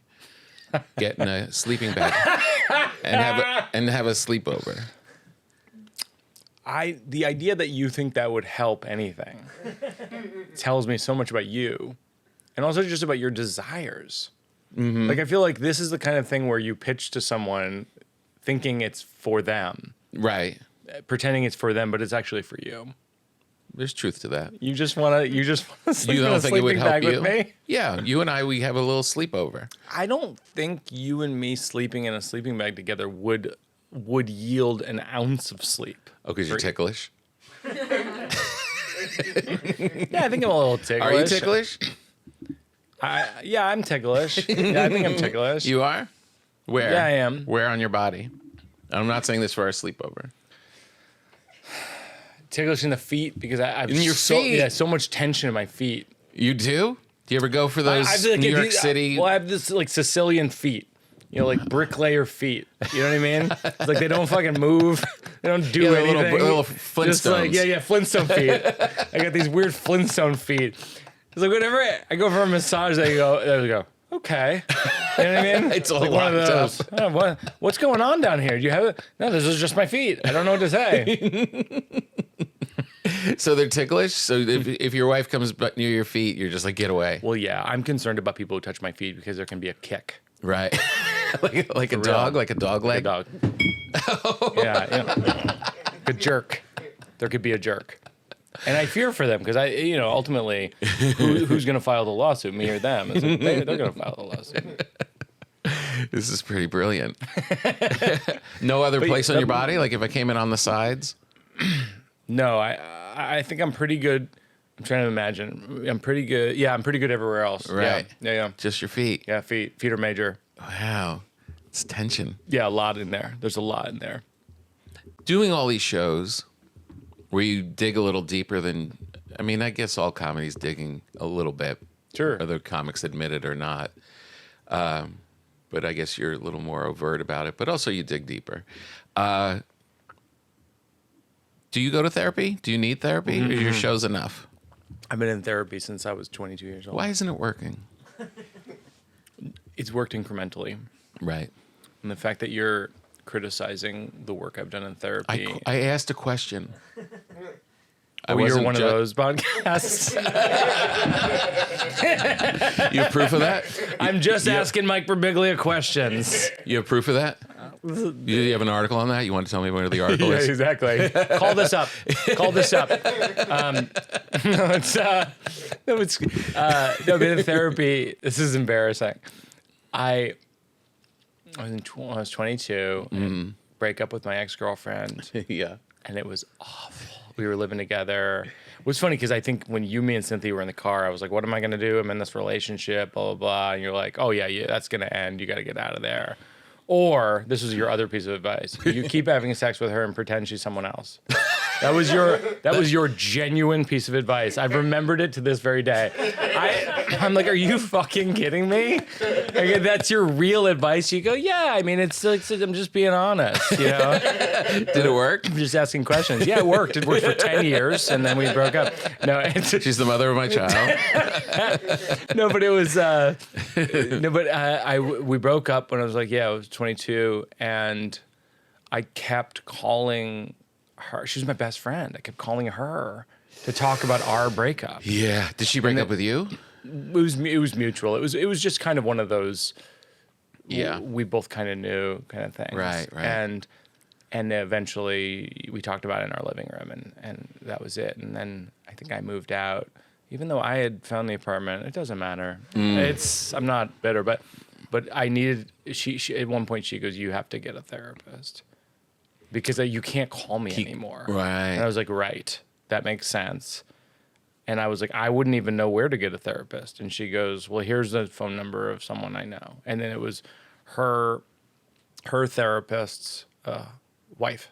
get in a sleeping bag and have a sleepover. The idea that you think that would help anything tells me so much about you, and also just about your desires. Like, I feel like this is the kind of thing where you pitch to someone thinking it's for them, Right. pretending it's for them, but it's actually for you. There's truth to that. You just want to sleep You in don't a think it would sleeping help bag you? with me? Yeah, you and I, we have a little sleepover. I don't think you and me sleeping in a sleeping bag together would yield an ounce of sleep. Oh, because you're ticklish? Yeah, I think I'm a little ticklish. Are you ticklish? Yeah, I'm ticklish. Yeah, I think I'm ticklish. You are? Where? Yeah, I am. Where on your body? I'm not saying this for our sleepover. Ticklish in the feet because I've In your feet? so much tension in my feet. You do? Do you ever go for those I feel like New York City? Well, I have this like Sicilian feet. You know, like bricklayer feet. You know what I mean? It's like they don't fucking move. They don't do anything. Little Flintstones. Just like, yeah, Flintstone feet. I got these weird Flintstone feet. It's like whenever I go for a massage, there we go. Okay. You know what I mean? It's all like one of locked those. Oh, what's going on down here? Do you have it? No, this is just my feet. I don't know what to say. So they're ticklish? So if your wife comes near your feet, you're just like, get away. Well, yeah, I'm concerned about people who touch my feet because there can be a kick. Right. like a dog? Like a dog leg? Like a dog. Yeah. A jerk. There could be a jerk. And I fear for them because ultimately, who's going to file the lawsuit, me or them? It's like, they're going to file the lawsuit. This is pretty brilliant. No other place on your body? Like if I came in on the sides? No, I think I'm pretty good. I'm trying to imagine. I'm pretty good. Yeah, I'm pretty good everywhere else. Right. Yeah. Just your feet. Yeah, feet. Feet are major. Wow. It's tension. Yeah, a lot in there. There's a lot in there. Doing all these shows where you dig a little deeper than, I guess all comedy's digging a little bit. Sure. Whether comics admit it or not. But I guess you're a little more overt about it. But also you dig deeper. Do you go to therapy? Do you need therapy? Or your show's enough? I've been in therapy since I was 22 years old. Why isn't it working? It's worked incrementally. Right. And the fact that you're criticizing the work I've done in therapy. I asked a question. You're one of those podcasts. You have proof of that? I'm just asking Mike Birbiglia questions. You have proof of that? You have an article on that? You want to tell me where the article is? Exactly. Call this up. No, but in therapy, this is embarrassing. I was 22, and break up with my ex-girlfriend. Yeah. And it was awful. We were living together. It was funny because I think when me and Cynthia were in the car, I was like, what am I going to do? I'm in this relationship, blah, blah, blah. And you're like, oh, yeah, that's going to end. You got to get out of there. Or this was your other piece of advice. You keep having sex with her and pretend she's someone else. That was your genuine piece of advice. I've remembered it to this very day. I'm like, are you fucking kidding me? Like, that's your real advice? You go, yeah. It's I'm just being honest. You know? Did it work? I'm just asking questions. Yeah, it worked. It worked for 10 years, and then we broke up. No, she's the mother of my child. No, but it was. We broke up when I was like, I was 22, and I kept calling her. She was my best friend. I kept calling her to talk about our breakup. Yeah. Did she break up with you? It was mutual. It was just kind of one of those we both kind of knew kind of things. Right. And eventually we talked about it in our living room, and that was it. And then I think I moved out, even though I had found the apartment. It doesn't matter. I'm not bitter, but I needed. She at one point she goes, "You have to get a therapist because you can't call me anymore." Right. And I was like, "Right, that makes sense." And I was like, I wouldn't even know where to get a therapist. And she goes, "Well, here's the phone number of someone I know." And then it was her therapist's wife.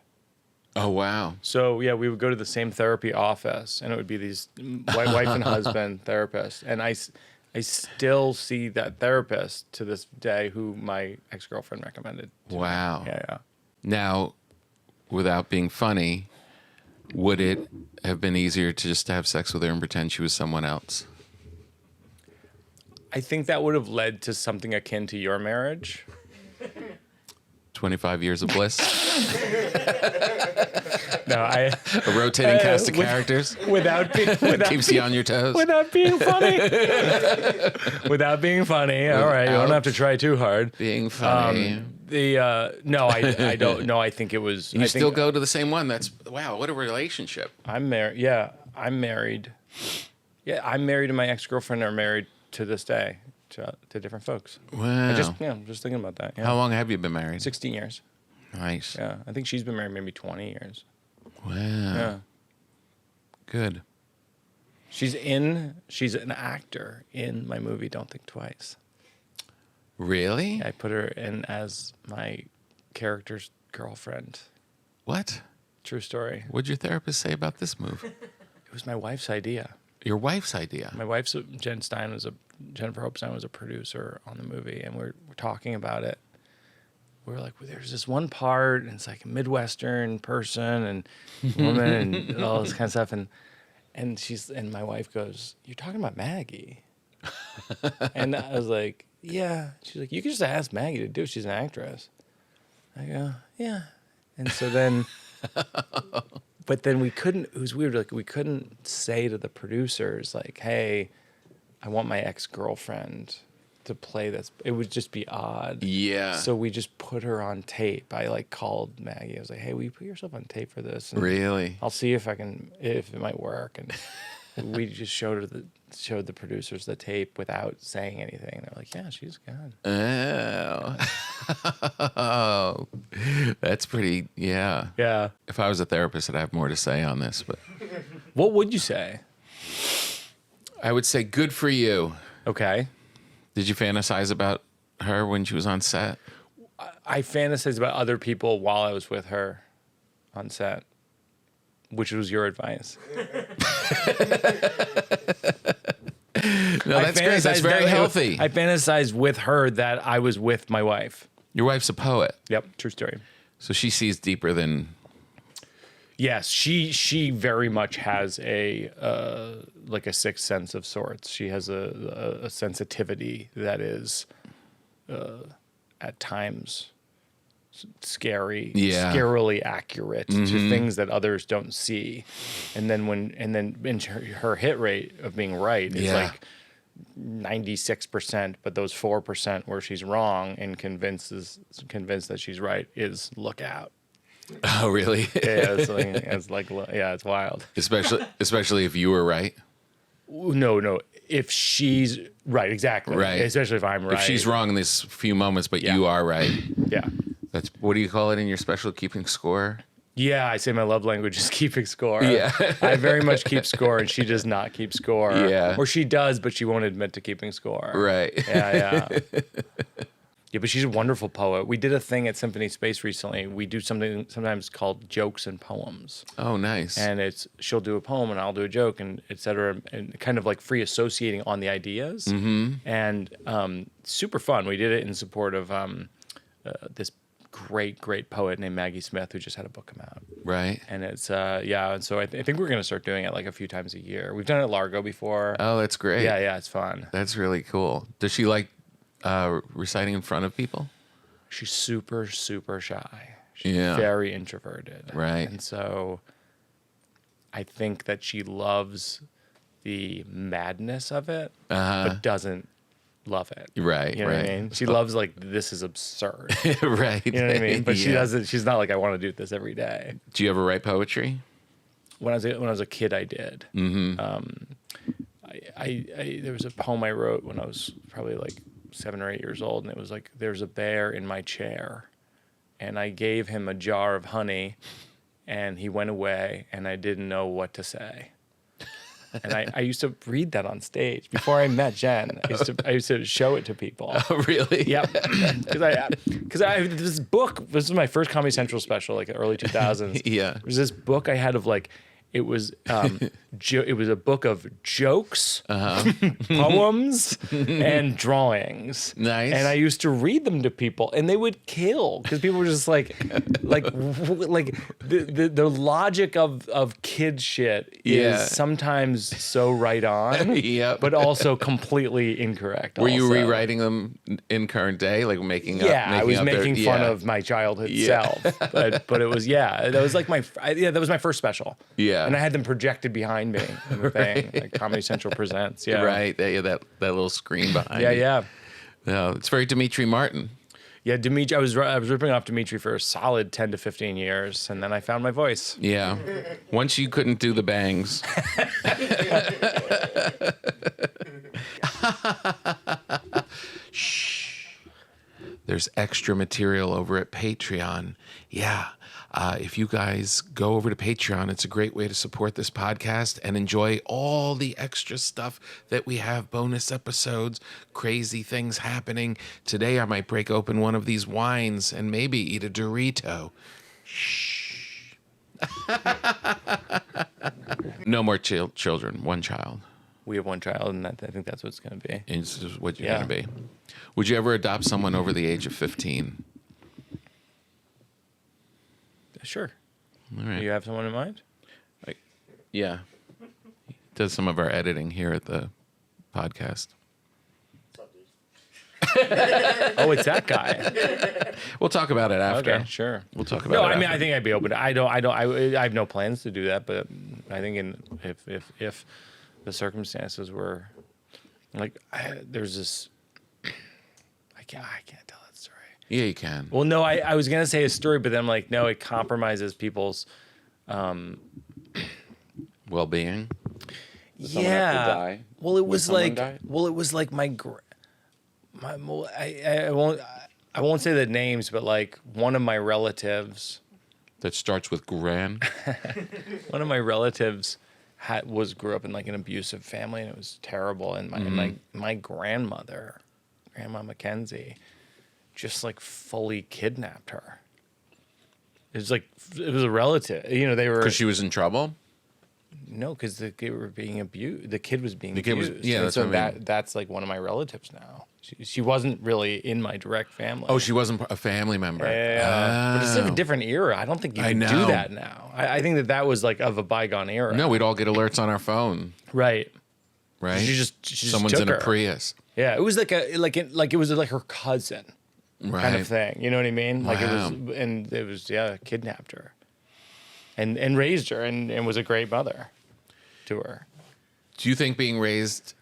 Oh, wow. So yeah, we would go to the same therapy office, and it would be these wife and husband therapists. And I still see that therapist to this day, who my ex-girlfriend recommended to me. Wow. Yeah. Now, without being funny, would it have been easier to just have sex with her and pretend she was someone else? I think that would have led to something akin to your marriage. 25 years of bliss? No, A rotating cast of characters? Keeps you on your toes? Without being funny. Without being funny. All right, you don't have to try too hard. Being funny. No, I don't. No, I think it was. You still go to the same one? Wow, what a relationship. I'm married. Yeah, I'm married. Yeah, I'm married, and my ex-girlfriend are married to this day to different folks. Wow. I'm just thinking about that. Yeah. How long have you been married? 16 years. Nice. Yeah, I think she's been married maybe 20 years. Wow. Yeah. Good. She's an actor in my movie Don't Think Twice. Really? I put her in as my character's girlfriend. What? True story. What'd your therapist say about this move? It was my wife's idea. Your wife's idea? My wife's Jennifer Hope Stein was a producer on the movie, and we're talking about it. We're like, well, there's this one part, and it's like a Midwestern person and woman and all this kind of stuff, and my wife goes, "You're talking about Maggie?" And I was like, "Yeah." She's like, "You can just ask Maggie to do it. She's an actress." I go, "Yeah." And so then, but then we couldn't. It was weird. Like we couldn't say to the producers, like, "Hey, I want my ex-girlfriend to play this." It would just be odd. Yeah. So we just put her on tape. I like called Maggie. I was like, "Hey, will you put yourself on tape for this?" And really? I'll see if it might work. And we just showed the producers the tape without saying anything. They're like, "Yeah, she's good." Oh, that's pretty. Yeah. Yeah. If I was a therapist, I'd have more to say on this, but What would you say? I would say good for you. Okay. Did you fantasize about her when she was on set? I fantasized about other people while I was with her on set, which was your advice. No, that's great. That's very healthy. I fantasized with her that I was with my wife. Your wife's a poet. Yep, true story. So she sees deeper than... Yes, she very much has a like a sixth sense of sorts. She has a sensitivity that is at times scarily accurate to things that others don't see. And then her hit rate of being right is like 96%, but those 4% where she's wrong and convinced that she's right is look out. Oh, really? Yeah, it's wild. Especially if you were right. No. If she's right, exactly. Right. Especially if I'm right. If she's wrong in these few moments, but you are right. Yeah. That's what do you call it in your special, keeping score? Yeah, I say my love language is keeping score. Yeah. I very much keep score, and she does not keep score. Yeah. Or she does, but she won't admit to keeping score. Right. Yeah. Yeah, but she's a wonderful poet. We did a thing at Symphony Space recently. We do something sometimes called jokes and poems. Oh, nice. And she'll do a poem and I'll do a joke and et cetera, and kind of like free associating on the ideas. Mm-hmm. And super fun. We did it in support of this great poet named Maggie Smith, who just had a book come out. Right. And it's, and so I think we're going to start doing it like a few times a year. We've done it at Largo before. Oh, that's great. Yeah, it's fun. That's really cool. Does she like reciting in front of people? She's super shy. She's very introverted. Right. And so I think that she loves the madness of it, but doesn't love it. Right, You know right. what I mean? She loves like, this is absurd. Right. You know what I mean? But she Yeah. doesn't. She's not like, I want to do this every day. Do you ever write poetry? When I was a kid, I did. There was a poem I wrote when I was probably like 7 or 8 years old, and it was like, there's a bear in my chair, and I gave him a jar of honey, and he went away, and I didn't know what to say. And I used to read that on stage before I met Jen. I used to show it to people. Oh, really? Yep. Because I this book. This was my first Comedy Central special, like early 2000s. Yeah. It was this book I had of like, it was it was a book of jokes, poems, and drawings. Nice. And I used to read them to people, and they would kill because people were just like the logic of kid shit is sometimes so right on, Yep. but also completely incorrect. Were you also. rewriting them in current day, like making up? I was up making their, fun of my childhood self, but it was that was like that was my first special. Yeah. And I had them projected behind me in the thing, like Comedy Central presents. Yeah. Right. That little screen behind. Yeah, you. yeah. No, it's very Dimitri Martin. Yeah, Dimitri. I was ripping off Dimitri for a solid 10 to 15 years, and then I found my voice. Yeah. Once you couldn't do the bangs. Shh. There's extra material over at Patreon. Yeah. If you guys go over to Patreon, it's a great way to support this podcast and enjoy all the extra stuff that we have, bonus episodes, crazy things happening. Today, I might break open one of these wines and maybe eat a Dorito. Shh. No more children, one child. We have one child, and I think that's what it's going to be. And this is what you're going to be. Would you ever adopt someone over the age of 15? Sure. All right. Do you have someone in mind? Yeah. He does some of our editing here at the podcast. Oh, it's that guy. We'll talk about it after. Okay, sure. We'll talk about No, it I mean, after. I think I'd be open. I have no plans to do that, but I think if the circumstances were like, there's this, I can't tell that story. Yeah, you can. Well, no, I was gonna say a story, but then I'm like, no, it compromises people's. Well-being. Someone have to die? Well, it was someone like, die? I won't say the names, but like one of my relatives. That starts with gran. One of my relatives grew up in like an abusive family, and it was terrible. And my grandmother, Grandma Mackenzie, just like fully kidnapped her. It was a relative. You know, they were Because she was in trouble? no, because they were being abused. The kid was being The kid was- abused. yeah, And that's so what I mean. that's like one of my relatives now. She wasn't really in my direct family. Oh, she wasn't a family member. Yeah, but it's like a Oh. different era. I don't think you I can do know. that now. I think that was like of a bygone era. No, we'd all get alerts on our phone, Right. right? She just Someone's took in her. a Prius. Yeah, it was like it was like her cousin Right. kind of thing. You know what I mean? Like Wow. it was kidnapped her, and raised her and was a great mother to her. Do you think being raised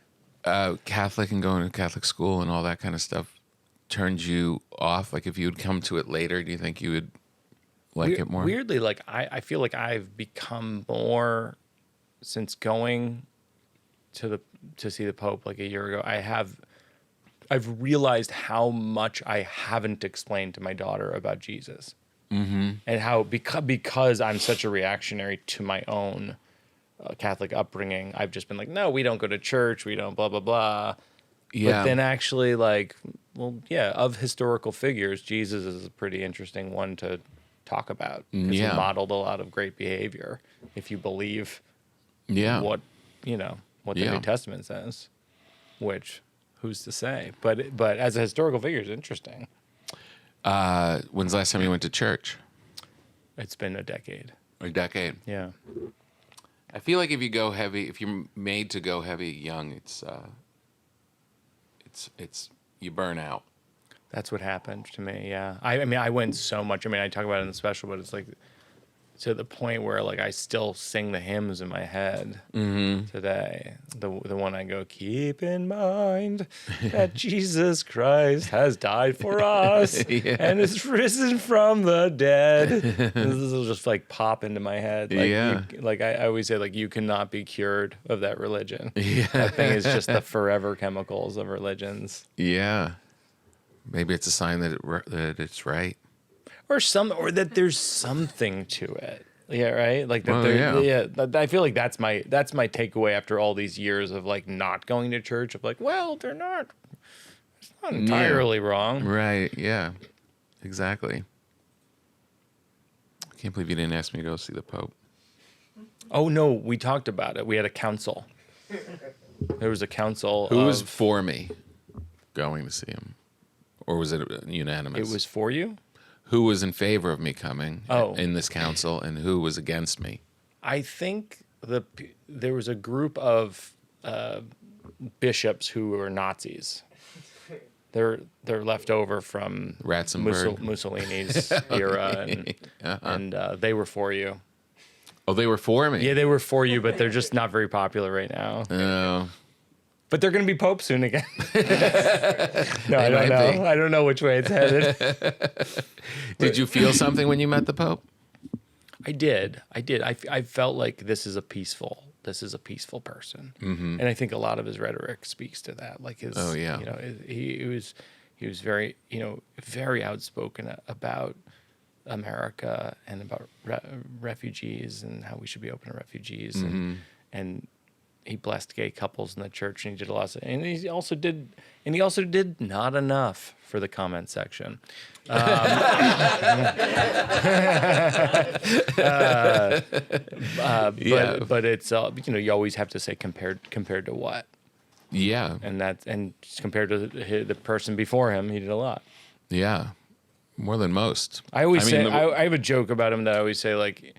Catholic and going to Catholic school and all that kind of stuff turned you off? Like if you would come to it later, do you think you would like it more? Weirdly, like I feel like I've become more since going to see the Pope like a year ago. I've realized how much I haven't explained to my daughter about Jesus, and how because I'm such a reactionary to my own Catholic upbringing, I've just been like, no, we don't go to church, we don't blah blah blah. Yeah. But then actually, like, well, yeah, of historical figures, Jesus is a pretty interesting one to talk about because Yeah. he modeled a lot of great behavior. If you believe Yeah. what the Yeah. New Testament says, which who's to say? But as a historical figure, it's interesting. When's the last time you went to church? It's been a decade. A decade. Yeah. I feel like if you go heavy, if you're made to go heavy young, it's you burn out. That's what happened to me. Yeah. I mean, I went so much. I mean, I talk about it in the special, but it's like to the point where like I still sing the hymns in my head today. The one I go, keep in mind that Jesus Christ has died for us and is risen from the dead. This will just like pop into my head. Like, I always say, like, you cannot be cured of that religion. That thing is just the forever chemicals of religions. Yeah. Maybe it's a sign that it's right. Or that there's something to it. Yeah, right? Like that I feel like that's my takeaway after all these years of like not going to church, of like, well, it's not entirely wrong. Right, yeah. Exactly. I can't believe you didn't ask me to go see the Pope. Oh no, we talked about it. We had a council. There was a council. Who was for me going to see him? Or was it unanimous? It was for you? Who was in favor of me coming in this council, and who was against me? I think there was a group of bishops who were Nazis. They're left over from Ratzenberg. Mussolini's era, and they were for you. Oh, they were for me? Yeah, they were for you, but they're just not very popular right now. Oh. But they're going to be Pope soon again. No, I don't know. I don't know which way it's headed. Did you feel something when you met the Pope? I did. I felt like this is a peaceful person, and I think a lot of his rhetoric speaks to that. Like his, he was very, very outspoken about America and about refugees and how we should be open to refugees, and he blessed gay couples in the church, and he did a lot of, and he also did not enough for the comment section. But it's you always have to say compared to what? Yeah, and compared to the person before him, he did a lot. Yeah, more than most. I have a joke about him that I always say like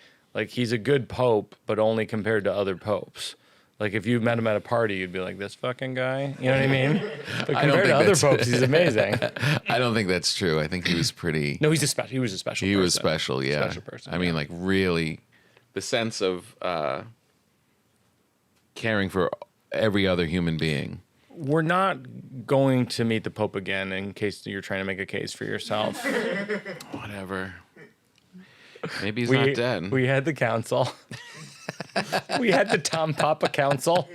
he's a good pope, but only compared to other popes. Like, if you met him at a party, you'd be like, this fucking guy? You know what I mean? But compared to other popes, he's amazing. I don't think that's true. I think he was pretty... No, he was a special person. He was special, yeah. Special person, I mean, like, really, the sense of caring for every other human being. We're not going to meet the Pope again in case you're trying to make a case for yourself. Whatever. Maybe he's not dead. We had the council. We had the Tom Papa Council.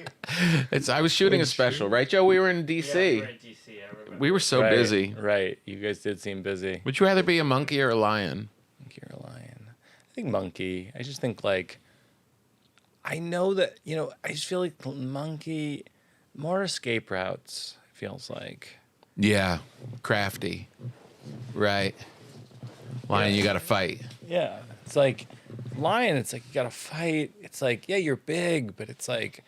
I was shooting a special, right, Joe? We were in D.C. Yeah, we were in D.C. I remember. We were so busy. Right. You guys did seem busy. Would you rather be a monkey or a lion? Monkey or a lion? I think monkey. I just think like, I know that, I just feel like monkey, more escape routes, feels like. Yeah. Crafty. Right. Lion, you got to fight. Yeah. It's like lion, it's like you gotta fight. It's like, yeah, you're big, but it's like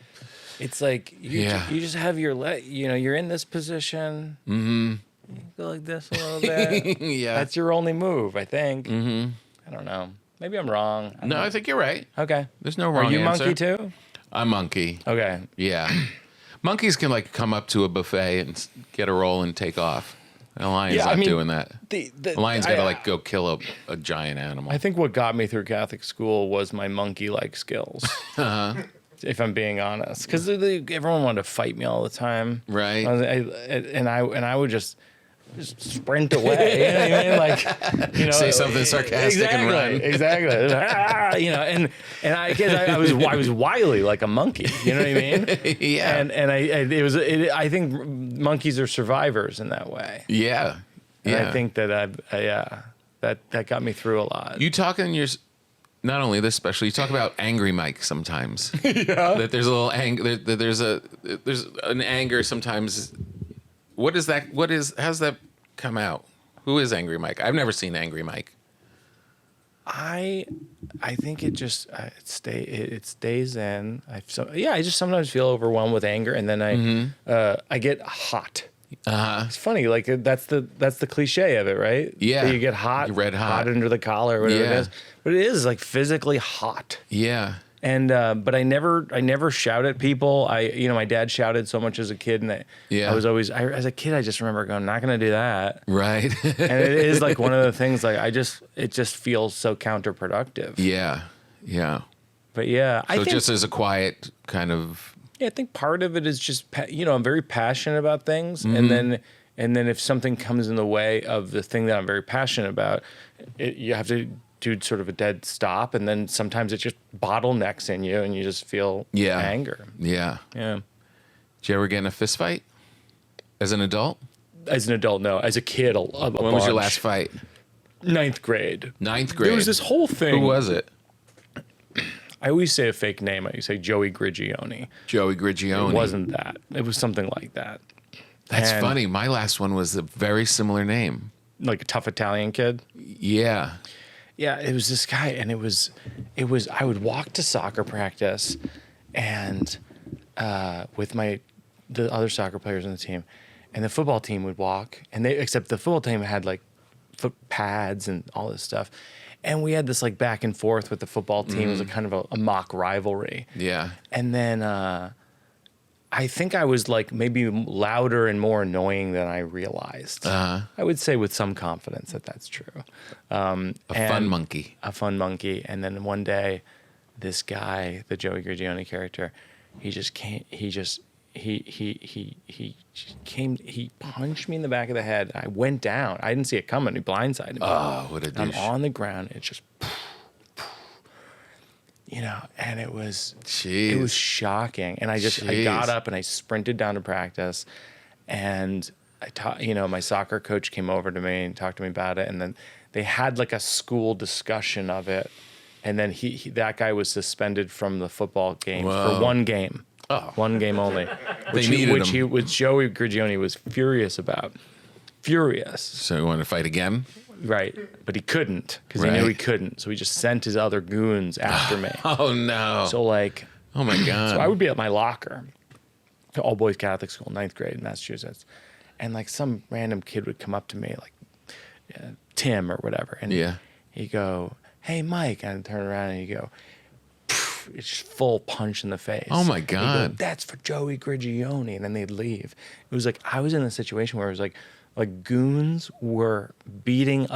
you just have your you're in this position. Mm-hmm. You go like this a little bit. Yeah. That's your only move, I think. Mm-hmm. I don't know. Maybe I'm wrong. I think you're right. Okay. There's no wrong answer. Are you answer. monkey too? I'm monkey. Okay. Yeah. Monkeys can like come up to a buffet and get a roll and take off. A lion's not doing that. The lion's got to like go kill a giant animal. I think what got me through Catholic school was my monkey-like skills. If I'm being honest, because everyone wanted to fight me all the time. Right. I would just sprint away. You know what I mean? Like, say something sarcastic and run. Exactly. And I guess I was wily like a monkey. You know what I mean? Yeah. And I think monkeys are survivors in that way. Yeah. And I think that that got me through a lot. You talk in your, not only this special, you talk about angry Mike sometimes. Yeah. That there's a little anger. There's an anger sometimes. What is that? How's that come out? Who is Angry Mike? I've never seen Angry Mike. I think it just it stays in. I just sometimes feel overwhelmed with anger, and then I get hot. It's funny, like that's the cliche of it, right? Yeah, that you get hot, red hot under the collar, or whatever it is. But it is like physically hot. Yeah, And but I never shout at people. My dad shouted so much as a kid, and I was always as a kid. I just remember going, "Not going to do that." Right. And it is like one of the things. Like it just feels so counterproductive. Yeah. Yeah. But yeah, So just as a quiet kind of. Yeah, I think part of it is just I'm very passionate about things, and then if something comes in the way of the thing that I'm very passionate about, you have to do sort of a dead stop, and then sometimes it just bottlenecks in you, and you just feel anger. Yeah. Yeah. Did you ever get in a fist fight as an adult? As an adult, no. As a kid, When was your last fight? 9th grade. 9th grade. There was this whole thing. Who was it? I always say a fake name. I say Joey Grigioni. Joey Grigioni. It wasn't that. It was something like that. That's funny. My last one was a very similar name. Like a tough Italian kid. Yeah. Yeah, it was this guy, and it was. I would walk to soccer practice, and with the other soccer players on the team, and the football team would walk, except the football team had like foot pads and all this stuff, and we had this like back and forth with the football team. It was a kind of a mock rivalry. Yeah. And then I think I was like maybe louder and more annoying than I realized. I would say with some confidence that that's true. A fun monkey. A fun monkey. And then one day, this guy, the Joey Grigioni character, he punched me in the back of the head. I went down. I didn't see it coming. He blindsided me. Oh, what a douche. I'm on the ground. It just, and it was shocking. And I got up and I sprinted down to practice, and my soccer coach came over to me and talked to me about it. And then they had like a school discussion of it. And then that guy was suspended from the football game for one game. Oh. One game only. Which Joey Grigioni was furious about. Furious. So you wanted to fight again? Right. But he couldn't, because he knew he couldn't. So he just sent his other goons after me. Oh, no. So like... Oh, my God. So I would be at my locker, all boys Catholic school, 9th grade in Massachusetts. And like some random kid would come up to me, like Tim or whatever. And he'd go, "Hey, Mike." And I'd turn around and he'd go, it's just full punch in the face. Oh my God. Go, "That's for Joey Grigioni." And then they'd leave. It was like, I was in a situation where it was like goons were beating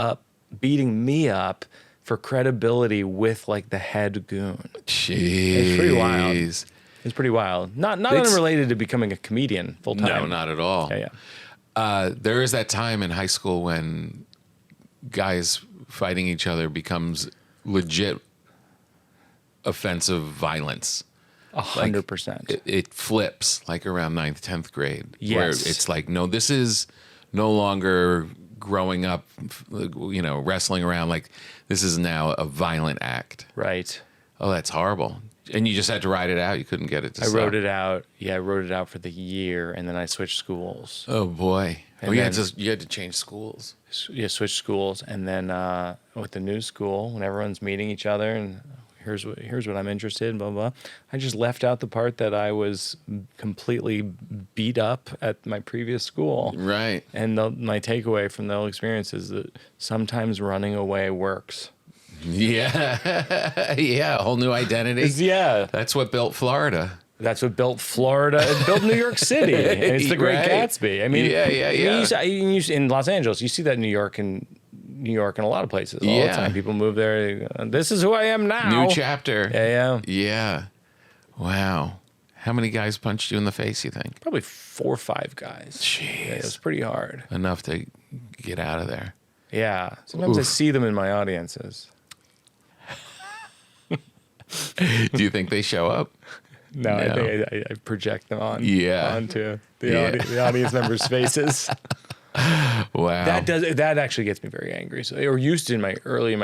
me up for credibility with like the head goon. Jeez. It's pretty wild. It's pretty wild. Not unrelated to becoming a comedian full time. No, not at all. Yeah. There is that time in high school when guys fighting each other becomes legit offensive violence. 100%. It flips like around 9th, 10th grade. Yes. Where it's like, no, this is no longer growing up, wrestling around. Like, this is now a violent act. Right. Oh, that's horrible. And you just had to ride it out. You couldn't get it to stop. I wrote it out. Yeah, I wrote it out for the year, and then I switched schools. Oh, boy. And you had to change schools. Yeah, switch schools, and then with the new school, when everyone's meeting each other, and here's what I'm interested in, blah, blah, I just left out the part that I was completely beat up at my previous school. Right. And my takeaway from the whole experience is that sometimes running away works. Yeah. Yeah, a whole new identity. Yeah. That's what built Florida. That's what built Florida. It built New York City. And it's the Great Gatsby. I mean, in Los Angeles, you see that in New York and a lot of places all the time. People move there. This is who I am now. New chapter. Yeah. Yeah. Wow. How many guys punched you in the face, you think? Probably 4 or 5 guys. Jeez. Yeah, it was pretty hard. Enough to get out of there. Yeah. Sometimes I see them in my audiences. Do you think they show up? No, I think I project them onto the audience members' faces. Wow. That actually gets me very angry. So, or used to in my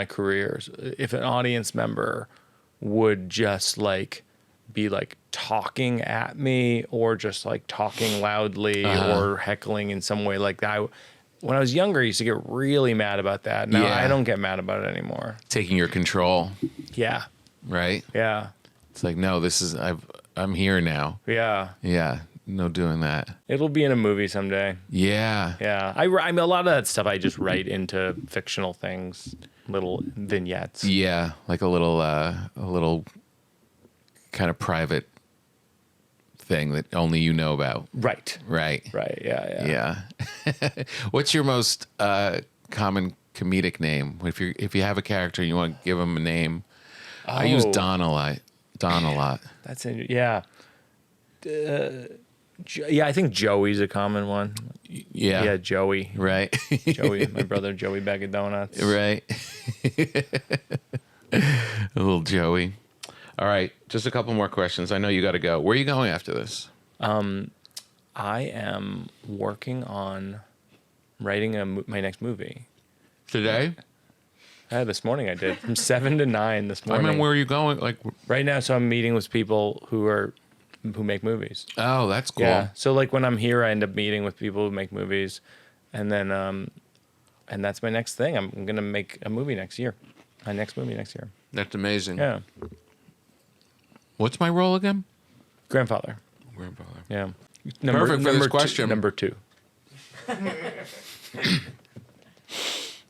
career, if an audience member would just like be like talking at me or just like talking loudly or heckling in some way like that. When I was younger, I used to get really mad about that. Now I don't get mad about it anymore. Taking your control. Yeah. Right? Yeah. It's like, no, I'm here now. Yeah. Yeah. No doing that. It'll be in a movie someday. Yeah. Yeah. I mean, a lot of that stuff I just write into fictional things, little vignettes. Yeah. Like a little kind of private thing that only you know about. Right. Right. Right. Yeah. Yeah. What's your most common comedic name? If you have a character and you want to give him a name, I use Don a lot. Don a lot. That's it. Yeah. Yeah, I think Joey's a common one. Yeah. Yeah, Joey. Right. Joey, my brother Joey Bag of Donuts. Right. A little Joey. All right, just a couple more questions. I know you got to go. Where are you going after this? I am working on writing my next movie. Today? This morning I did from 7 to 9 this morning. I mean, where are you going? Like right now, so I'm meeting with people who make movies. Oh, that's cool. Yeah. So like when I'm here, I end up meeting with people who make movies, and then and that's my next thing. I'm gonna make a movie next year. My next movie next year. That's amazing. Yeah. What's my role again? Grandfather. Grandfather. Yeah. Perfect for this question. Number 2.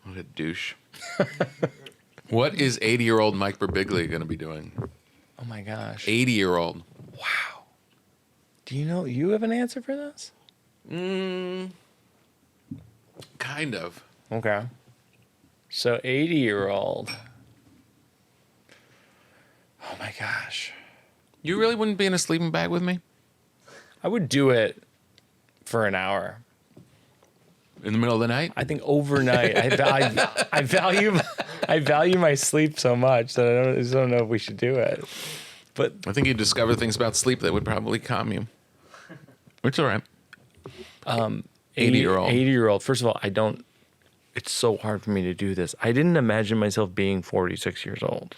What a douche. What is 80-year-old Mike Birbiglia going to be doing? Oh my gosh. 80-year-old. Wow. Do you have an answer for this? Kind of. Okay. So 80-year-old. Oh my gosh. You really wouldn't be in a sleeping bag with me? I would do it for an hour. In the middle of the night? I think overnight. I value my sleep so much that I just don't know if we should do it. But I think you'd discover things about sleep that would probably calm you. It's all right. 80-year-old. 80-year-old. First of all, it's so hard for me to do this. I didn't imagine myself being 46 years old.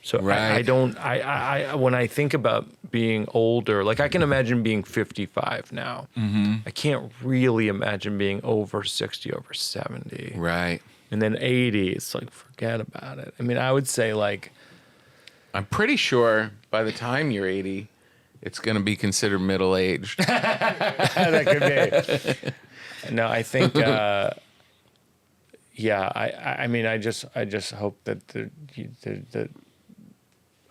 So right. I when I think about being older, like I can imagine being 55 now. Mm-hmm. I can't really imagine being over 60, over 70. Right. And then 80, it's like, forget about it. I mean, I would say like... I'm pretty sure by the time you're 80, it's going to be considered middle-aged. That could be. No, I think... yeah, I mean, I just hope that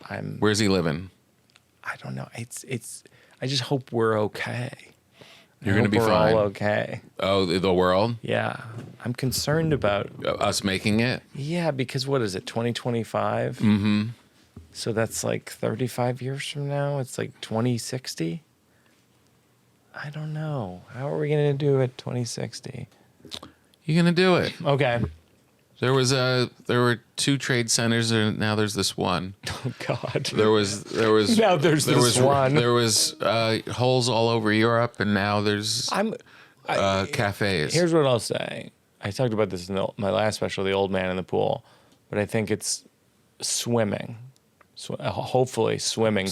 I'm. Where's he living? I don't know. It's. I just hope we're okay. You're going to be fine. We're all okay. Oh, the world? Yeah, I'm concerned about us making it. Yeah, because what is it? 2025. Mm-hmm. So that's like 35 years from now. It's like 2060. I don't know. How are we going to do it 2060? You're going to do it. Okay. There were 2 trade centers, and now there's this one. Oh God. There was now there's this one. There was holes all over Europe, and now there's cafes. Here's what I'll say. I talked about this in my last special, The Old Man in the Pool, but I think it's swimming. Hopefully swimming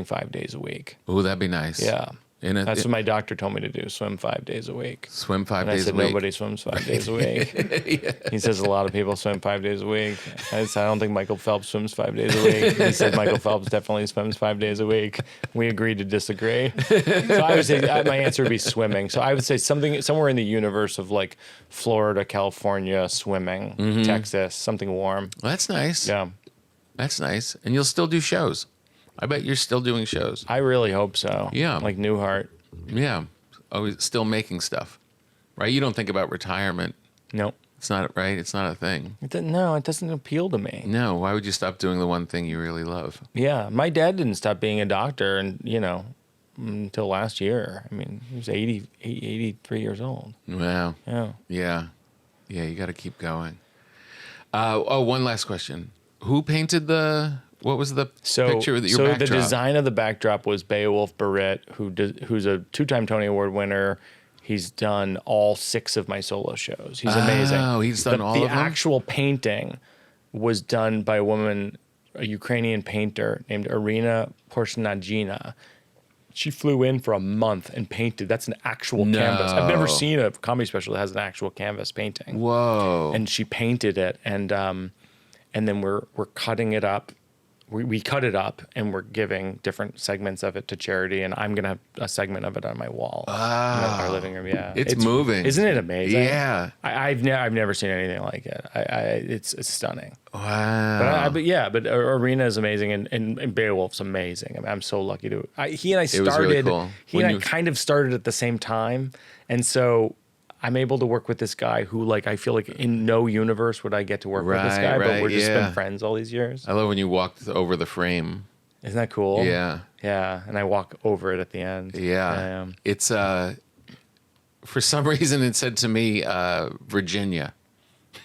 5 days a week. Ooh, that'd be nice. Yeah. That's what my doctor told me to do, swim 5 days a week. Swim 5 and days I said, a week. Nobody swims 5 days a week. Yeah. He says a lot of people swim 5 days a week. I said, I don't think Michael Phelps swims 5 days a week. He said Michael Phelps definitely swims 5 days a week. We agreed to disagree. So I would say my answer would be swimming. So I would say somewhere in the universe of like Florida, California, swimming, Texas, something warm. Well, that's nice. Yeah. That's nice. And you'll still do shows. I bet you're still doing shows. I really hope so. Yeah. Like Newhart. Yeah. Always still making stuff. Right? You don't think about retirement. No. It's not right. It's not a thing. No, it doesn't appeal to me. No. Why would you stop doing the one thing you really love? Yeah. My dad didn't stop being a doctor and, until last year. I mean, he was 83 years old. Wow. Yeah. Yeah. Yeah, you got to keep going. One last question. Who painted what was the picture that your backdrop? So the design of the backdrop was Beowulf Barrett, who's a 2-time Tony Award winner. He's done all 6 of my solo shows. He's amazing. Oh, he's done all of them? The actual painting was done by a Ukrainian painter named Irina Porshnagina. She flew in for a month and painted. That's an actual canvas. I've never seen a comedy special that has an actual canvas painting. Whoa. And she painted it, and then we're cutting it up we cut it up and we're giving different segments of it to charity, and I'm gonna have a segment of it on my wall in our living room. Yeah, it's moving, isn't it amazing? Yeah, I've never seen anything like it. It's stunning. Wow. But Arena is amazing, and Beowulf's amazing. I mean, I'm so lucky to. He and I started. It was really cool. He and I kind of started at the same time, and so I'm able to work with this guy who, like, I feel like in no universe would I get to work with this guy, but we're just been friends all these years. I love when you walked over the frame. Isn't that cool? Yeah. Yeah, and I walk over it at the end. Yeah. It's for some reason it said to me Virginia.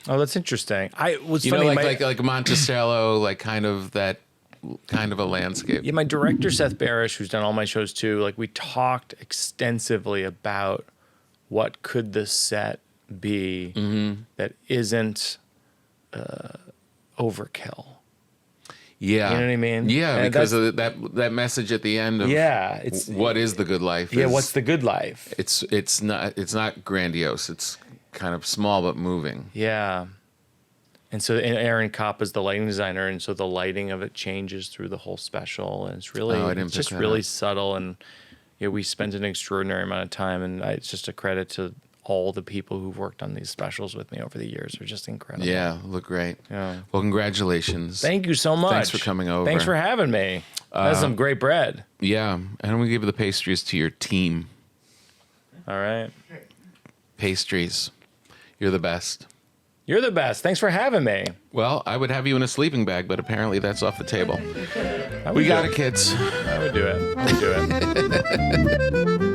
Oh, that's interesting. You know, like Monticello, like kind of a landscape. Yeah, my director Seth Barish, who's done all my shows too, like we talked extensively about what could the set be that isn't overkill. Yeah, you know what I mean. Yeah, and because of that message at the end of it's what is the good life. Yeah, what's the good life? It's not grandiose. It's kind of small but moving. Yeah. And so Aaron Kopp is the lighting designer, and so the lighting of it changes through the whole special, and it's really it's just really subtle, and we spent an extraordinary amount of time, and it's just a credit to all the people who've worked on these specials with me over the years. They're just incredible. Yeah, look great. Yeah. Well, congratulations. Thank you so much. Thanks for coming over. Thanks for having me. That's some great bread. Yeah, and I'm gonna give the pastries to your team. All right. Pastries. You're the best. You're the best. Thanks for having me. Well, I would have you in a sleeping bag, but apparently that's off the table. We got it, kids. I would do it.